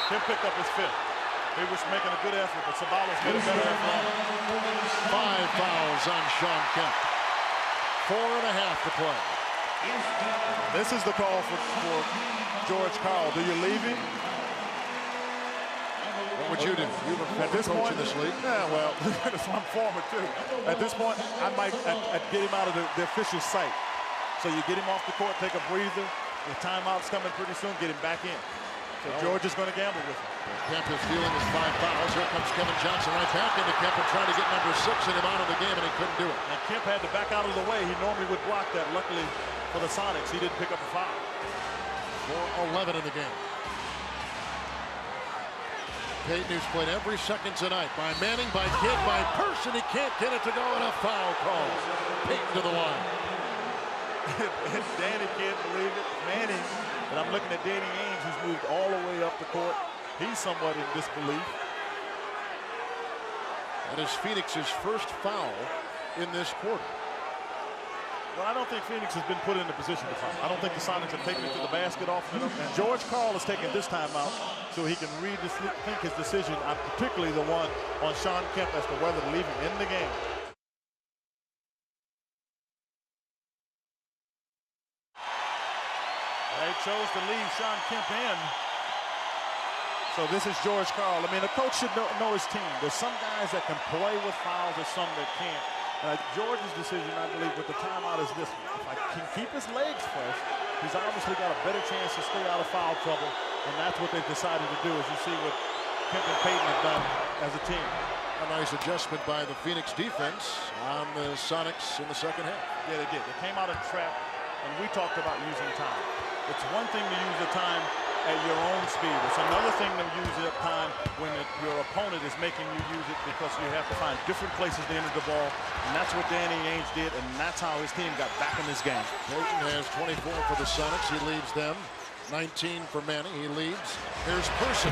Kemp picked up his fifth. He was making a good effort, but Ceballos made a better effort. 5 fouls on Sean Kemp. 4.5 to play. This is the call for George Karl. Do you leave him? What would you do? You were At this coach point in this league. Yeah, well, I'm former too. At this point, I might get him out of the official sight. So you get him off the court, take a breather. The timeout's coming pretty soon. Get him back in. So George is going to gamble with him. Kemp is dealing his 5 fouls. Here comes Kevin Johnson right back into Kemp and trying to get number 6 in him out of the game, and he couldn't do it. And Kemp had to back out of the way. He normally would block that. Luckily for the Sonics, he didn't pick up a foul. 4:11 in the game. Peyton, who's played every second tonight, by Manning, by Kidd, by Person. He can't get it to go, and a foul call. Peyton to the line. Danny can't believe it. Manning, and I'm looking at Danny Ainge, who's moved all the way up the court. He's somewhat in disbelief. That is Phoenix's first foul in this quarter. Well, I don't think Phoenix has been put in a position to foul. I don't think the Sonics have taken it to the basket often enough. And George Karl is taking this time out so he can rethink his decision, particularly the one on Sean Kemp as to whether to leave him in the game. They chose to leave Sean Kemp in. So this is George Karl. I mean, a coach should know his team. There's some guys that can play with fouls, there's some that can't. George's decision, I believe, with the timeout is this one. If I can keep his legs fresh, he's obviously got a better chance to stay out of foul trouble, and that's what they've decided to do, as you see what Kemp and Peyton have done as a team. A nice adjustment by the Phoenix defense on the Sonics in the second half. Yeah, they did. They came out of the trap, and we talked about using time. It's one thing to use the time at your own speed. It's another thing to use that time when your opponent is making you use it, because you have to find different places to enter the ball, and that's what Danny Ainge did, and that's how his team got back in this game. Peyton has 24 for the Sonics. He leads them. 19 for Manning. He leads. Here's Person,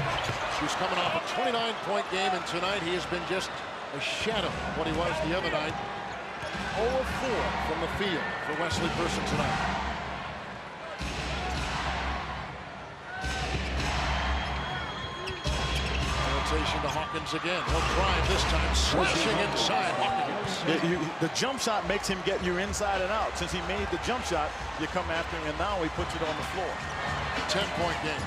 who's coming off a 29-point game, and tonight he has been just a shadow of what he was the other night. 0 of 4 from the field for Wesley Person tonight. To Hawkins again. He'll drive this time, slashing inside Hawkins. The jump shot makes him get you inside and out. Since he made the jump shot, you come after him, and now he puts it on the floor. 10-point game.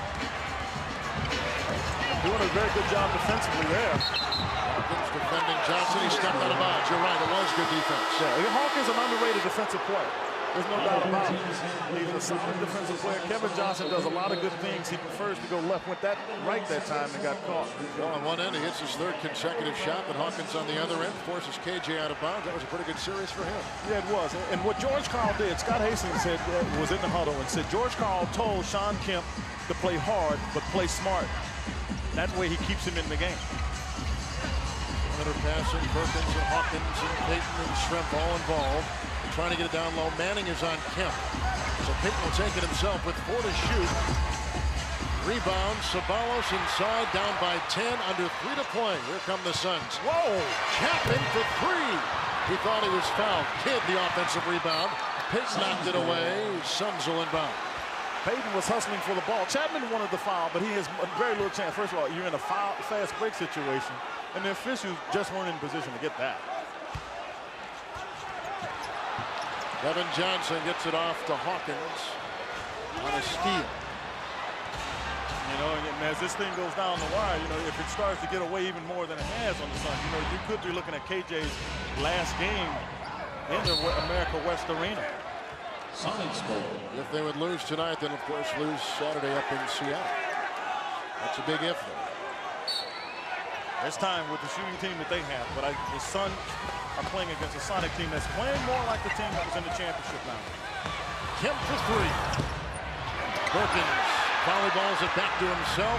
Doing a very good job defensively there. Hawkins defending Johnson. He stepped out of bounds. You're right, it was good defense. Yeah, Hawkins is an underrated defensive player. There's no doubt about it. He's a solid defensive player. Kevin Johnson does a lot of good things. He prefers to go left. Went that right that time and got caught. Well, on one end, he hits his 3rd consecutive shot, but Hawkins on the other end forces KJ out of bounds. That was a pretty good series for him. Yeah, it was. And what George Karl did, Scott Hastings said, was in the huddle and said, George Karl told Sean Kemp to play hard, but play smart. That way he keeps him in the game. Leonard passing, Perkins and Hawkins and Peyton and Shrimp all involved. Trying to get it down low. Manning is on Kemp. So Peyton will take it himself with 4 to shoot. Rebound, Ceballos inside, down by 10, under 3 to play. Here come the Suns. Whoa! Chapman for 3. He thought he was fouled. Kidd the offensive rebound. Peyton knocked it away. Suns will inbound. Peyton was hustling for the ball. Chapman wanted the foul, but he has very little chance. First of all, you're in a fast break situation, and the officials just weren't in position to get that. Kevin Johnson gets it off to Hawkins on a steal. You know, and as this thing goes down the wire, you know, if it starts to get away even more than it has on the Suns, you know, you could be looking at KJ's last game in the America West Arena. If they would lose tonight, then of course lose Saturday up in Seattle. That's a big if, though. It's time with the shooting team that they have, but the Suns are playing against a Sonic team that's playing more like the team that was in the championship round. Kemp for 3. Perkins volleyballs it back to himself.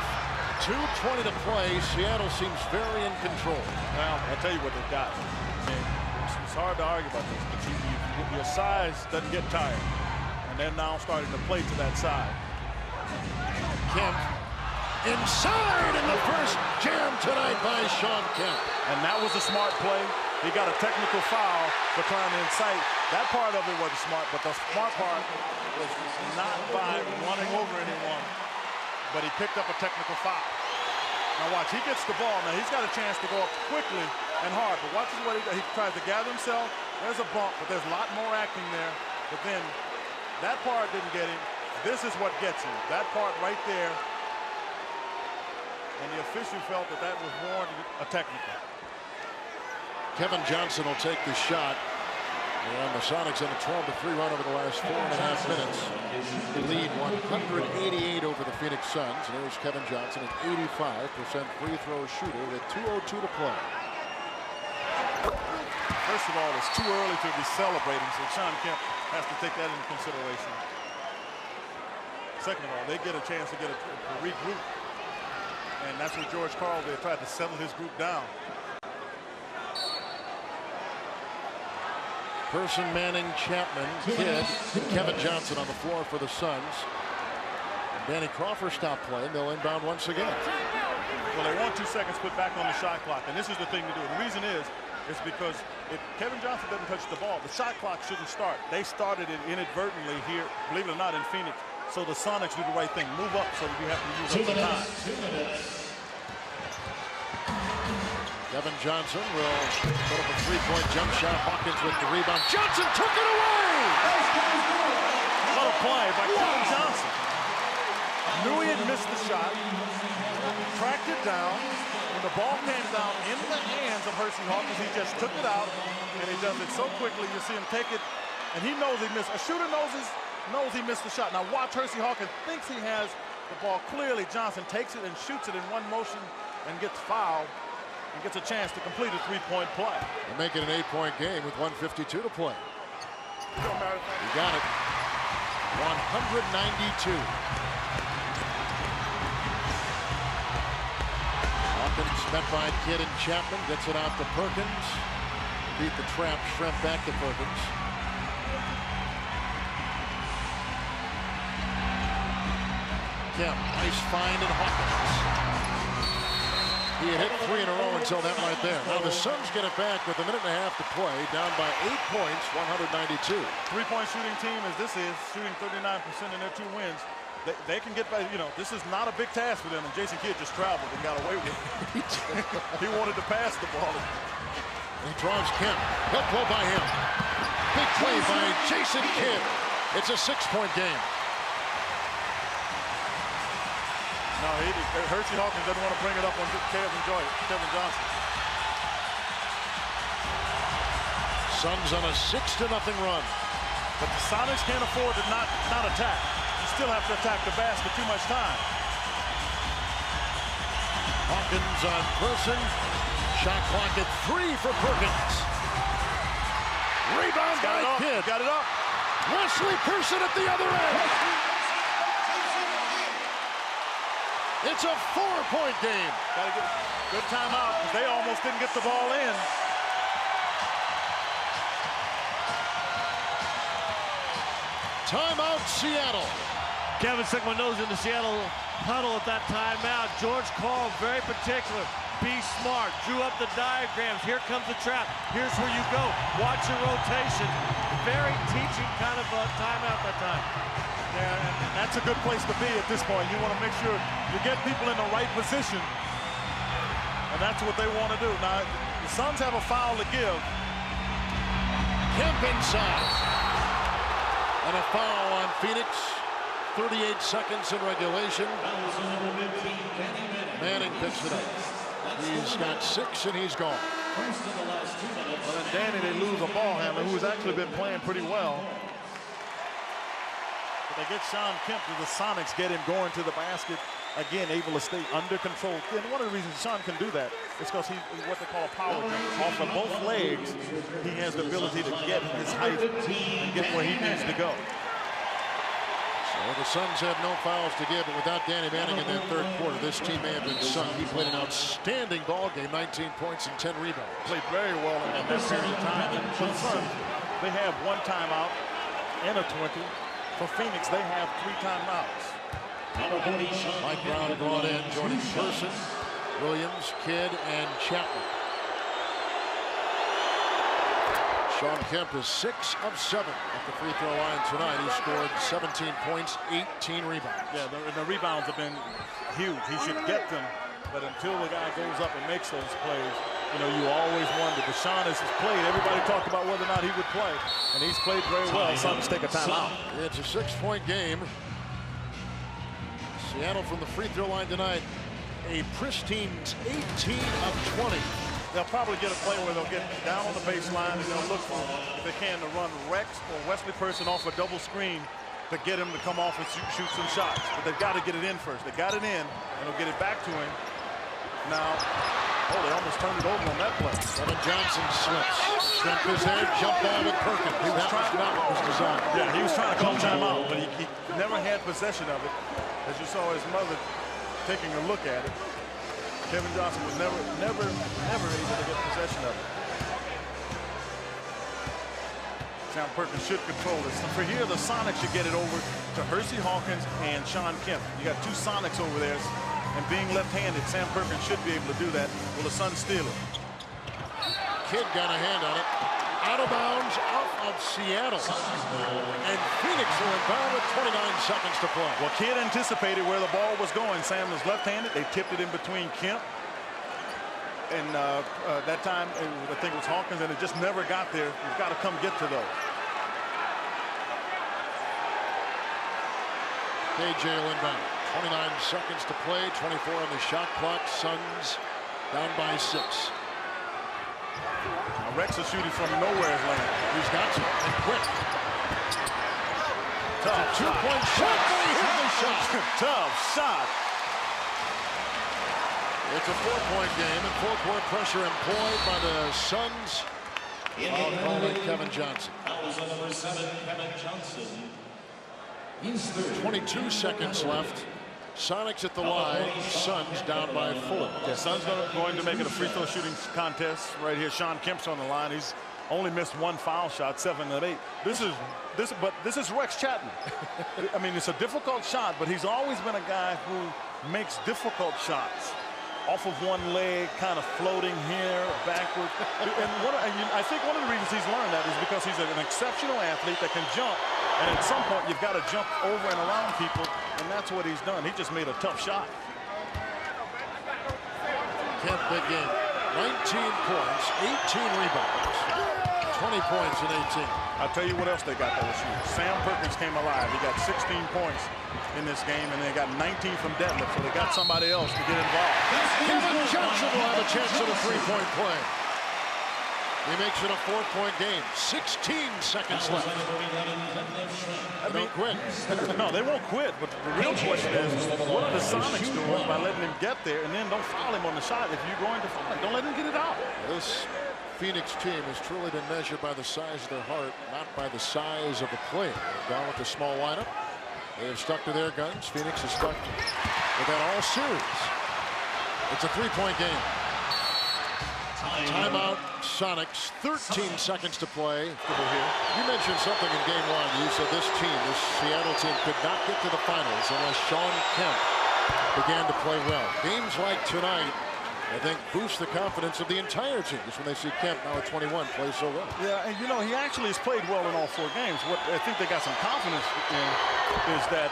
2:20 to play. Seattle seems very in control. Well, I'll tell you what they've got. I mean, it's hard to argue about this, but your size doesn't get tired. And they're now starting to play to that side. Kemp inside in the first jam tonight by Sean Kemp. And that was a smart play. He got a technical foul for trying to incite. That part of it wasn't smart, but the smart part was not by running over anyone, but he picked up a technical foul. Now watch, he gets the ball. Now he's got a chance to go up quickly and hard, but watch what he does. He tries to gather himself. There's a bump, but there's a lot more acting there. But then that part didn't get him. This is what gets him. That part right there. And the official felt that that was warranted a technical. Kevin Johnson will take the shot. And the Sonics on a 12-3 run over the last 4.5 minutes. They lead 188 over the Phoenix Suns. And there's Kevin Johnson, an 85% free throw shooter with 2:02 to play. First of all, it's too early to be celebrating, so Sean Kemp has to take that into consideration. Second of all, they get a chance to get a regroup. And that's what George Karl did, tried to settle his group down. Person Manning, Chapman, Kidd, and Kevin Johnson on the floor for the Suns. Danny Crawford stopped playing. They'll inbound once again. Well, they want 2 seconds put back on the shot clock, and this is the thing to do. The reason is because if Kevin Johnson doesn't touch the ball, the shot clock shouldn't start. They started it inadvertently here, believe it or not, in Phoenix. So the Sonics do the right thing. Move up so that you have to use up the time. Kevin Johnson will put up a three-point jump shot. Hawkins with the rebound. Johnson took it away! What a play by Kevin Johnson. Knew he had missed the shot. Tracked it down. When the ball came down into the hands of Hersey Hawkins, he just took it out. And he does it so quickly, you see him take it. And he knows he missed. A shooter knows he missed the shot. Now watch, Hersey Hawkins thinks he has the ball. Clearly, Johnson takes it and shoots it in one motion and gets fouled. And gets a chance to complete a three-point play. And make it an 8-point game with 1:52 to play. He got it. 192. Hawkins met by Kidd and Chapman. Gets it out to Perkins. Beat the trap. Shrimp back to Perkins. Kemp, nice find in Hawkins. He had hit 3 in a row until that right there. Now the Suns get it back with a minute and a half to play, down by 8 points, 192. Three-point shooting team as this is, shooting 39% in their 2 wins. They can get by, you know, this is not a big task for them, and Jason Kidd just traveled and got away with it. He wanted to pass the ball. And he draws Kemp. He'll blow by him. Big play by Jason Kidd. It's a 6-point game. No, Hersey Hawkins doesn't want to bring it up on Kevin Johnson. Suns on a 6-0 run. But the Sonics can't afford to not attack. You still have to attack the basket too much time. Hawkins on Person. Shot clock at 3 for Perkins. Rebound by Kidd. Got it up. Wesley Person at the other end. It's a 4-point game. Got to get good timeout because they almost didn't get the ball in. Timeout, Seattle. Kevin stuck my nose in the Seattle huddle at that timeout. George Karl, very particular. Be smart. Drew up the diagrams. Here comes the trap. Here's where you go. Watch your rotation. Very teaching kind of a timeout that time. Yeah, and that's a good place to be at this point. You want to make sure you get people in the right position. And that's what they want to do. Now, the Suns have a foul to give. Kemp inside. And a foul on Phoenix. 38 seconds in regulation. Manning picks it up. He's got 6 and he's gone. Well, then Danny, they lose a ball handler who's actually been playing pretty well. But they get Sean Kemp to the Sonics, get him going to the basket. Again, able to stay under control. And one of the reasons Sean can do that is because he's what they call a power jump. Off of both legs, he has the ability to get his height and get where he needs to go. So the Suns have no fouls to give, but without Danny Manning in that third quarter, this team may have been sunk. He played an outstanding ball game, 19 points and 10 rebounds. Played very well in that period of time. And for the Suns, they have 1 timeout and a 20. For Phoenix, they have 3 timeouts. Mike Brown brought in, joining Person, Williams, Kidd, and Chapman. Sean Kemp is 6 of 7 at the free throw line tonight. He scored 17 points, 18 rebounds. Yeah, the rebounds have been huge. He should get them, but until the guy goes up and makes those plays, you know, you always wonder. But Sean has played. Everybody talked about whether or not he would play, and he's played very well. Suns take a timeout. It's a 6-point game. Seattle from the free throw line tonight, a pristine 18 of 20. They'll probably get a play where they'll get down on the baseline and they'll look for, if they can, to run Rex or Wesley Person off a double screen to get him to come off and shoot some shots. But they've got to get it in first. They got it in, and they'll get it back to him. Now, oh, they almost turned it over on that play. Kevin Johnson slips. Shrimp is there, jump ball with Perkins. That was not what was designed. Yeah, he was trying to call timeout, but he never had possession of it. As you saw his mother taking a look at it. Kevin Johnson was never able to get possession of it. Sam Perkins should control this. So for here, the Sonics should get it over to Hersey Hawkins and Sean Kemp. You got 2 Sonics over there, and being left-handed, Sam Perkins should be able to do that. Will the Suns steal it? Kidd got a hand on it. Out of bounds, off of Seattle. And Phoenix will inbound with 29 seconds to play. Well, Kidd anticipated where the ball was going. Sam was left-handed. They tipped it in between Kemp. And that time, I think it was Hawkins, and it just never got there. You've got to come get to those. KJ will inbound. 29 seconds to play, 24 on the shot clock. Suns down by 6. Now Rex is shooting from nowhere's land. He's got some, and quick. Tough 2-point shot. He hit the shot. Tough shot. It's a 4-point game, and full-court pressure employed by the Suns. I'll call it Kevin Johnson. Number 7, Kevin Johnson. 22 seconds left. Sonics at the line. Suns down by 4. Yeah, Suns going to make it a free throw shooting contest right here. Sean Kemp's on the line. He's only missed 1 foul shot, 7 of 8. This is Rex Chapman. I mean, it's a difficult shot, but he's always been a guy who makes difficult shots off of one leg, kind of floating here, backward. And I think one of the reasons he's learned that is because he's an exceptional athlete that can jump. And at some point, you've got to jump over and around people, and that's what he's done. He just made a tough shot. Kemp, big game. 19 points, 18 rebounds, 20 points in 18. I'll tell you what else they got that was huge. Sam Perkins came alive. He got 16 points in this game, and they got 19 from Detlef, so they got somebody else to get involved. Kevin Johnson will have a chance at a 3-point play. He makes it a 4-point game. 16 seconds left. They don't quit. No, they won't quit, but the real question is, what are the Sonics doing by letting him get there, and then don't foul him on the shot if you're going to foul him. Don't let him get it out. This Phoenix team has truly been measured by the size of their heart, not by the size of the player. They've gone with the small lineup. They have stuck to their guns. Phoenix has stuck with that all series. It's a 3-point game. Timeout, Sonics. 13 seconds to play. You mentioned something in game 1. You said this Seattle team, could not get to the finals unless Sean Kemp began to play well. Games like tonight, I think, boost the confidence of the entire team. Just when they see Kemp now at 21 play so well. Yeah, and you know, he actually has played well in all 4 games. What I think they got some confidence in is that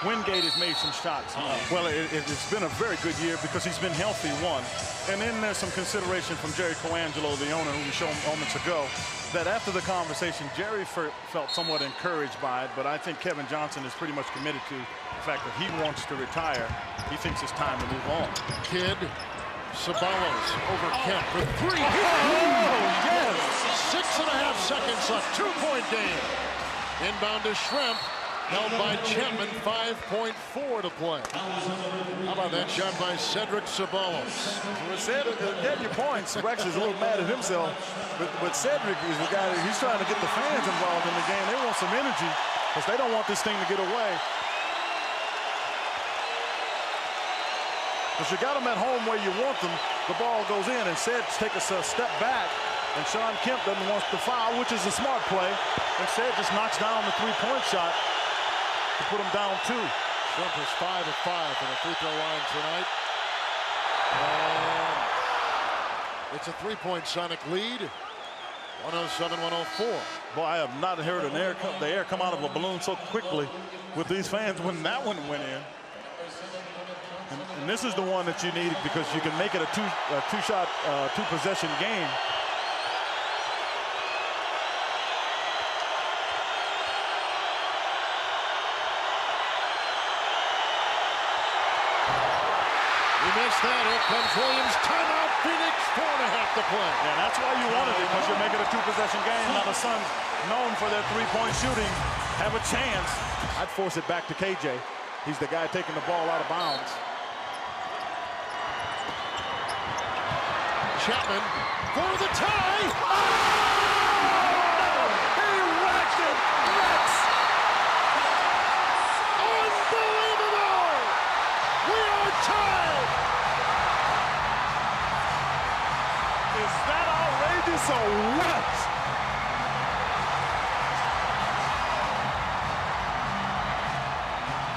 Wingate has made some shots. Well, it's been a very good year because he's been healthy, 1. And then there's some consideration from Jerry Coangelo, the owner, who we showed moments ago, that after the conversation, Jerry felt somewhat encouraged by it, but I think Kevin Johnson is pretty much committed to the fact that he wants to retire. He thinks it's time to move on. Kidd, Sabalos over Kemp for 3. Oh, yes! 6.5 seconds left. 2-point game. Inbound to Shrimp. Held by Chapman, 5.4 to play. How about that shot by Cedric Sabalos? Get your points. Rex is a little mad at himself, but Cedric is the guy that he's trying to get the fans involved in the game. They want some energy because they don't want this thing to get away. Because you got them at home where you want them, the ball goes in, and Ced's take a step back, and Sean Kemp doesn't want the foul, which is a smart play. And Ced just knocks down the 3-point shot. to put them down 2. Shrimp is 5 of 5 from the free throw line tonight. And it's a 3-point Sonic lead. 107-104. Boy, I have not heard the air come out of a balloon so quickly with these fans when that one went in. And this is the one that you need because you can make it a two-shot, two-possession game. Missed that. Here comes Williams. Timeout. Phoenix. 4.5 to play. Yeah, that's why you wanted it, because you're making a two-possession game. Now the Suns, known for their three-point shooting, have a chance. I'd force it back to KJ. He's the guy taking the ball out of bounds. Chapman for the tie. Oh! He wrecked it. Rex. Unbelievable. We are tied. Is that outrageous or what?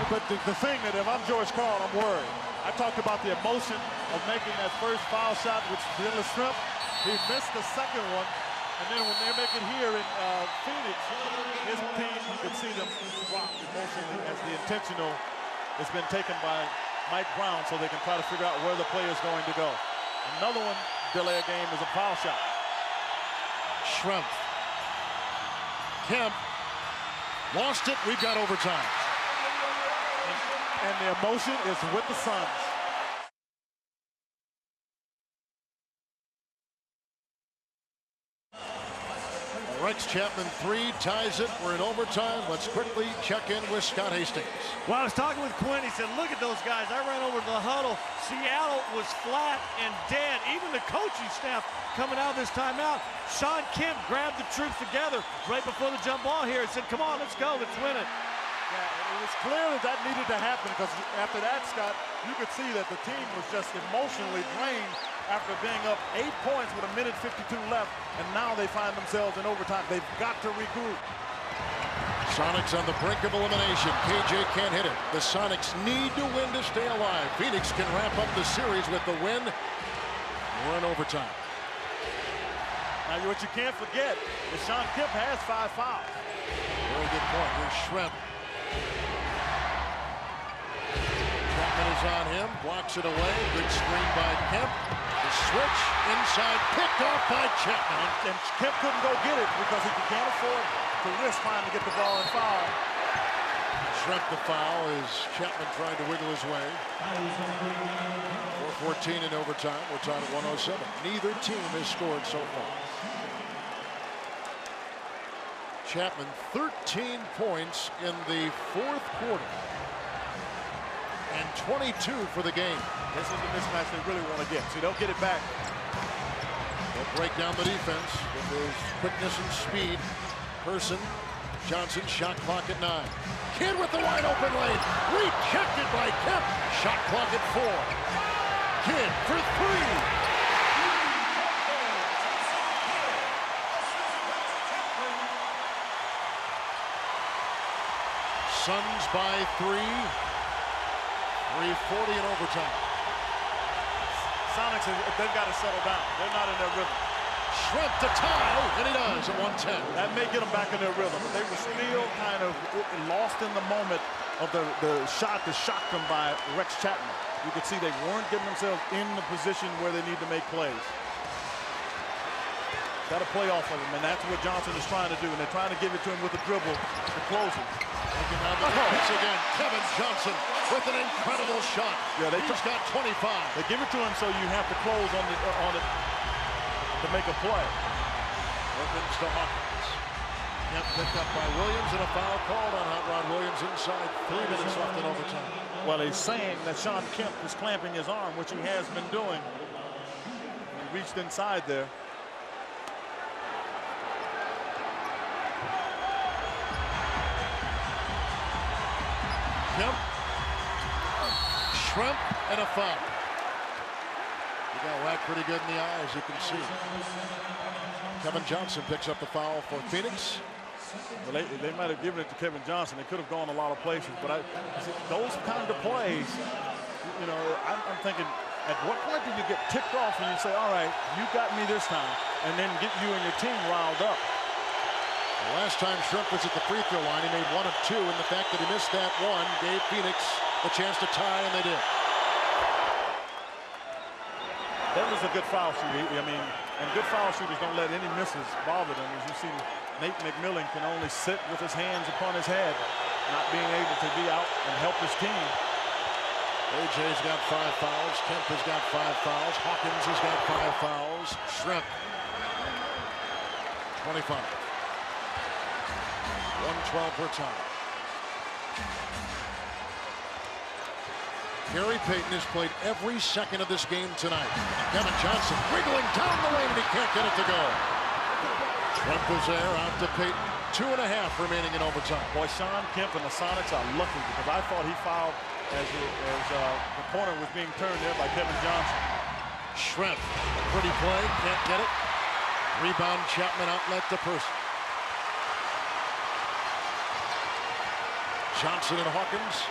But the thing that if I'm George Karl, I'm worried. I talked about the emotion of making that first foul shot, which Dylan Shrimp, he missed the second one. And then when they make it here in Phoenix, his team, you can see them drop emotionally as the intentional has been taken by Mike Brown so they can try to figure out where the play is going to go. Another one, delay a game, is a foul shot. Shrimp. Kemp lost it. We've got overtime. And the emotion is with the Suns. Rex Chapman 3 ties it. We're in overtime. Let's quickly check in with Scott Hastings. Well, I was talking with Quinn. He said, look at those guys. I ran over to the huddle. Seattle was flat and dead. Even the coaching staff coming out of this timeout. Sean Kemp grabbed the troops together right before the jump ball here and said, come on, let's go. Let's win it. Yeah, it was clear that needed to happen because after that, Scott, you could see that the team was just emotionally drained after being up 8 points with 1:52 left, and now they find themselves in overtime. They've got to regroup. Sonics on the brink of elimination. KJ can't hit it. The Sonics need to win to stay alive. Phoenix can wrap up the series with the win. We're in overtime. Now, what you can't forget is Sean Kemp has 5 fouls. Very good point. Here's Shrimp. Chapman is on him. Blocks it away. Good screen by Kemp. The switch inside. Picked off by Chapman. And Kemp couldn't go get it because he can't afford to risk trying to get the ball and foul. Shrimp the foul is Chapman trying to wiggle his way. 4:14 in overtime. We're tied at 107. Neither team has scored so far. Chapman 13 points in the fourth quarter and 22 for the game. This is the mismatch they really want to get. So they'll get it back. They'll break down the defense with his quickness and speed. Person, Johnson, shot clock at 9. Kidd with the wide open lane. Rejected by Kemp. Shot clock at 4. Kidd for 3. Suns by 3. 3:40 in overtime. Sonics, they've got to settle down. They're not in their rhythm. Shrimp to tie, and he does at 110. That may get them back in their rhythm. But they were still kind of lost in the moment of the shot that shocked them by Rex Chapman. You could see they weren't getting themselves in the position where they need to make plays. Got to play off of him, and that's what Johnson is trying to do. And they're trying to give it to him with a dribble to close it. Looking down the defense again. Kevin Johnson with an incredible shot. Yeah, He's got 25. They give it to him so you have to close on it to make a play. Opens to Hawkins. Kemp picked up by Williams, and a foul called on Hot Rod Williams inside. 3 minutes left in overtime. Well, he's saying that Sean Kemp is clamping his arm, which he has been doing. He reached inside there. Kemp, Shrimp, and a foul. He got whacked pretty good in the eye, as you can see. Kevin Johnson picks up the foul for Phoenix. Well, they might have given it to Kevin Johnson. They could have gone a lot of places, but those kind of plays, you know, I'm thinking, at what point do you get ticked off and you say, all right, you got me this time, and then get you and your team riled up? The last time Shrimp was at the free throw line, he made 1 of 2, and the fact that he missed that one gave Phoenix the chance to tie, and they did. That was a good foul shooter. I mean, and good foul shooters don't let any misses bother them. As you see, Nate McMillan can only sit with his hands upon his head, not being able to be out and help his team. AJ's got 5 fouls. Kemp has got 5 fouls. Hawkins has got 5 fouls. Shrimp, 25. 1:12 per time. Gary Payton has played every second of this game tonight. Kevin Johnson wiggling down the lane, and he can't get it to go. Shrimp is there, out to Payton. 2.5 remaining in overtime. Boy, Sean Kemp and the Sonics are lucky, because I thought he fouled as the corner was being turned there by Kevin Johnson. Shrimp, pretty play, can't get it. Rebound, Chapman, outlet to Person. Johnson and Hawkins.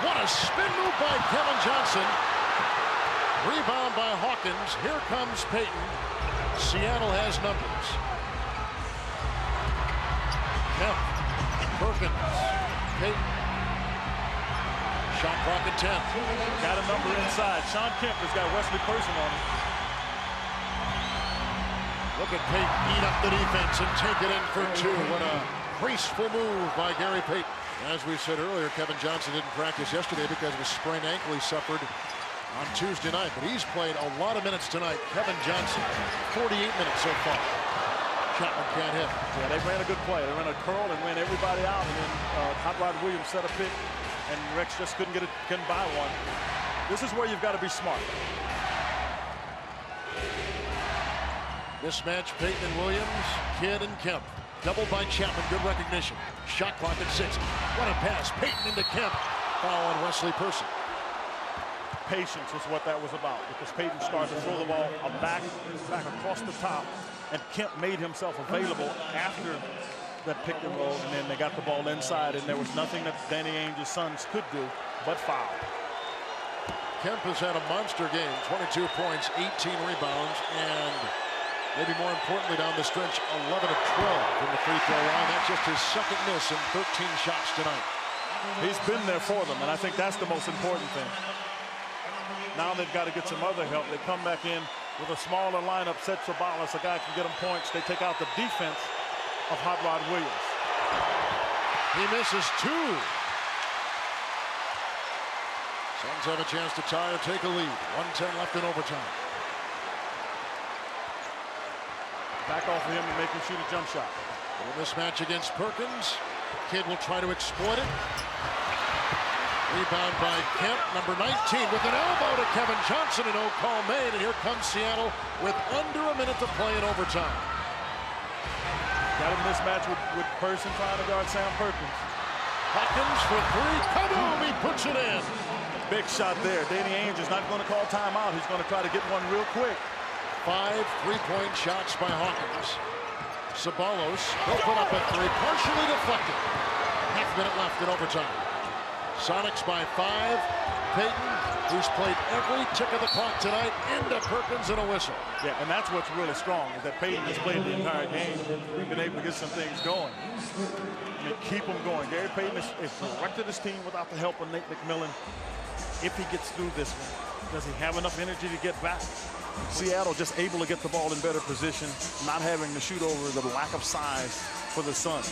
What a spin move by Kevin Johnson. Rebound by Hawkins. Here comes Payton. Seattle has numbers. Kemp, Perkins, Payton. Shot clock at 10. Got a number inside. Sean Kemp has got Wesley Person on him. Look at Payton eat up the defense and take it in for 2. What a graceful move by Gary Payton. As we said earlier, Kevin Johnson didn't practice yesterday because of a sprained ankle he suffered on Tuesday night, but he's played a lot of minutes tonight. Kevin Johnson, 48 minutes so far. Chapman can't hit. Yeah, they ran a good play. They ran a curl and ran everybody out, and then Hot Rod Williams set a pick, and Rex just couldn't buy one. This is where you've got to be smart. Mismatch, Payton and Williams, Kidd and Kemp. Double by Chapman, good recognition. Shot clock at 6. What a pass, Payton into Kemp. Foul on Wesley Person. Patience was what that was about, because Payton started to throw the ball back across the top, and Kemp made himself available after that pick and roll, and then they got the ball inside, and there was nothing that Danny Ainge's sons could do but foul. Kemp has had a monster game, 22 points, 18 rebounds, and maybe more importantly down the stretch, 11 of 12 from the free throw line. That's just his second miss in 13 shots tonight. He's been there for them, and I think that's the most important thing. Now they've got to get some other help. They come back in with a smaller lineup, set Sabalas, a guy can get them points. They take out the defense of Hot Rod Williams. He misses 2. Suns have a chance to tie or take a lead. 1:10 left in overtime. Back off of him and make him shoot a jump shot. A mismatch against Perkins. Kidd will try to exploit it. Rebound by Kemp, number 19, with an elbow to Kevin Johnson, and no call made. And here comes Seattle with under a minute to play in overtime. Got a mismatch with Person trying to guard Sam Perkins. Hawkins for 3. Kaboom! He puts it in. Big shot there. Danny Ainge is not going to call timeout. He's going to try to get one real quick. 5 3-point shots by Hawkins. Sabalos, he'll put up a 3, partially deflected. Half minute left in overtime. Sonics by 5. Payton, who's played every tick of the clock tonight, into Perkins and a whistle. Yeah, and that's what's really strong, is that Payton has played the entire game. He's been able to get some things going. I mean, keep them going. Gary Payton has directed his team without the help of Nate McMillan. If he gets through this one, does he have enough energy to get back? Seattle just able to get the ball in better position, not having to shoot over the lack of size for the Suns.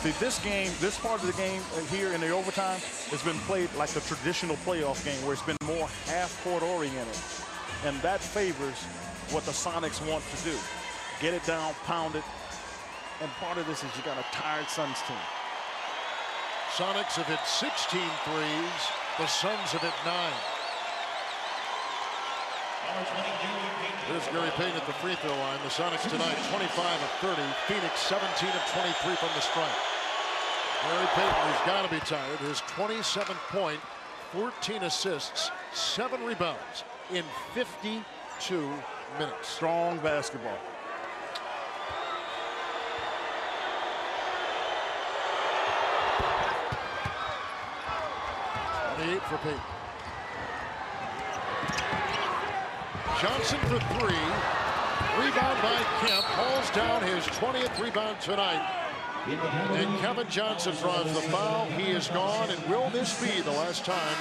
See, this part of the game here in the overtime has been played like the traditional playoff game, where it's been more half-court oriented. And that favors what the Sonics want to do. Get it down, pound it. And part of this is you got a tired Suns team. Sonics have hit 16 threes. The Suns have hit 9. Here's Gary Payton at the free throw line. The Sonics tonight 25 of 30. Phoenix 17 of 23 from the stripe. Gary Payton, who's got to be tired, his 27-point, 14 assists, 7 rebounds in 52 minutes. Strong basketball. for Payton. Johnson for three. Rebound by Kemp. Hauls down his 20th rebound tonight. And Kevin Johnson draws the foul. He is gone. And will this be the last time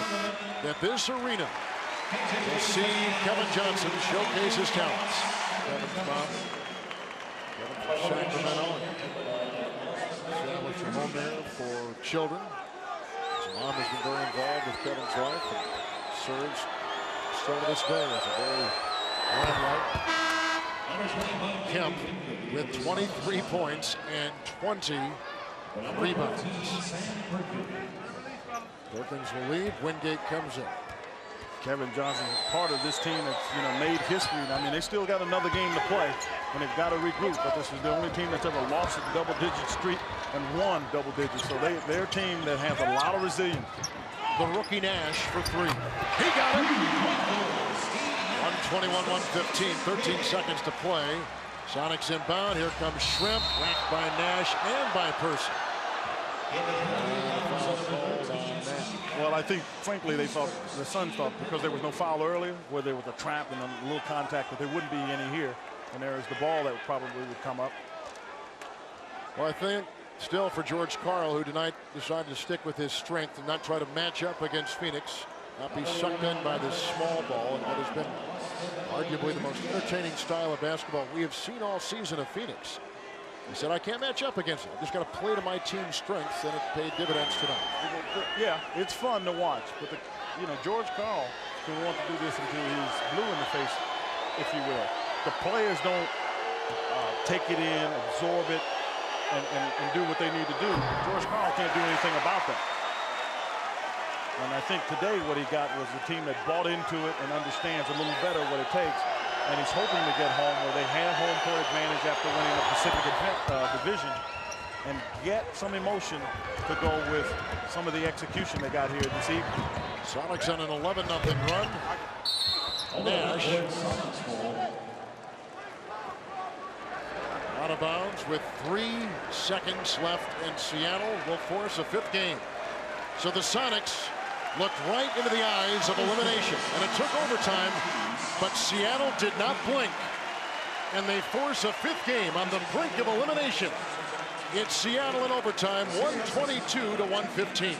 that this arena will see Kevin Johnson showcase his talents? Kevin's mom, Kevin from Sacramento, established a home there for children. His mom has been very involved with Kevin's life and serves still to this day as a very limelight. Kemp with 23 points and 20 rebounds. Perkins will leave. Wingate comes in. Kevin Johnson, part of this team that's made history. I mean, they still got another game to play, and they've got to regroup. But this is the only team that's ever lost a double-digit streak and won double digits. So they're a team that has a lot of resilience. The rookie Nash for three. He got it. 121-115. 13 seconds to play. Sonics inbound. Here comes Shrimp, whacked by Nash and by Person. Well, I think, frankly, the Suns thought because there was no foul earlier, where there was a trap and a little contact, that there wouldn't be any here. And there is the ball that probably would come up. Well, I think still for George Karl, who tonight decided to stick with his strength and not try to match up against Phoenix, not be sucked in by this small ball and what has been arguably the most entertaining style of basketball we have seen all season of Phoenix. He said, I can't match up against it. I just got to play to my team's strengths, and it paid dividends tonight. Yeah, it's fun to watch, but George Karl can want to do this until he's blue in the face, if you will. The players don't take it in, absorb it, and do what they need to do. George Karl can't do anything about that. And I think today what he got was a team that bought into it and understands a little better what it takes. And he's hoping to get home where they have home court advantage after winning the Pacific Division and get some emotion to go with some of the execution they got here this evening. Sonics on an 11-0 run. Nash out of bounds with 3 seconds left, and Seattle will force a 5th game. So the Sonics looked right into the eyes of elimination, and it took overtime, but Seattle did not blink, and they force a 5th game on the brink of elimination. It's Seattle in overtime, 122-115.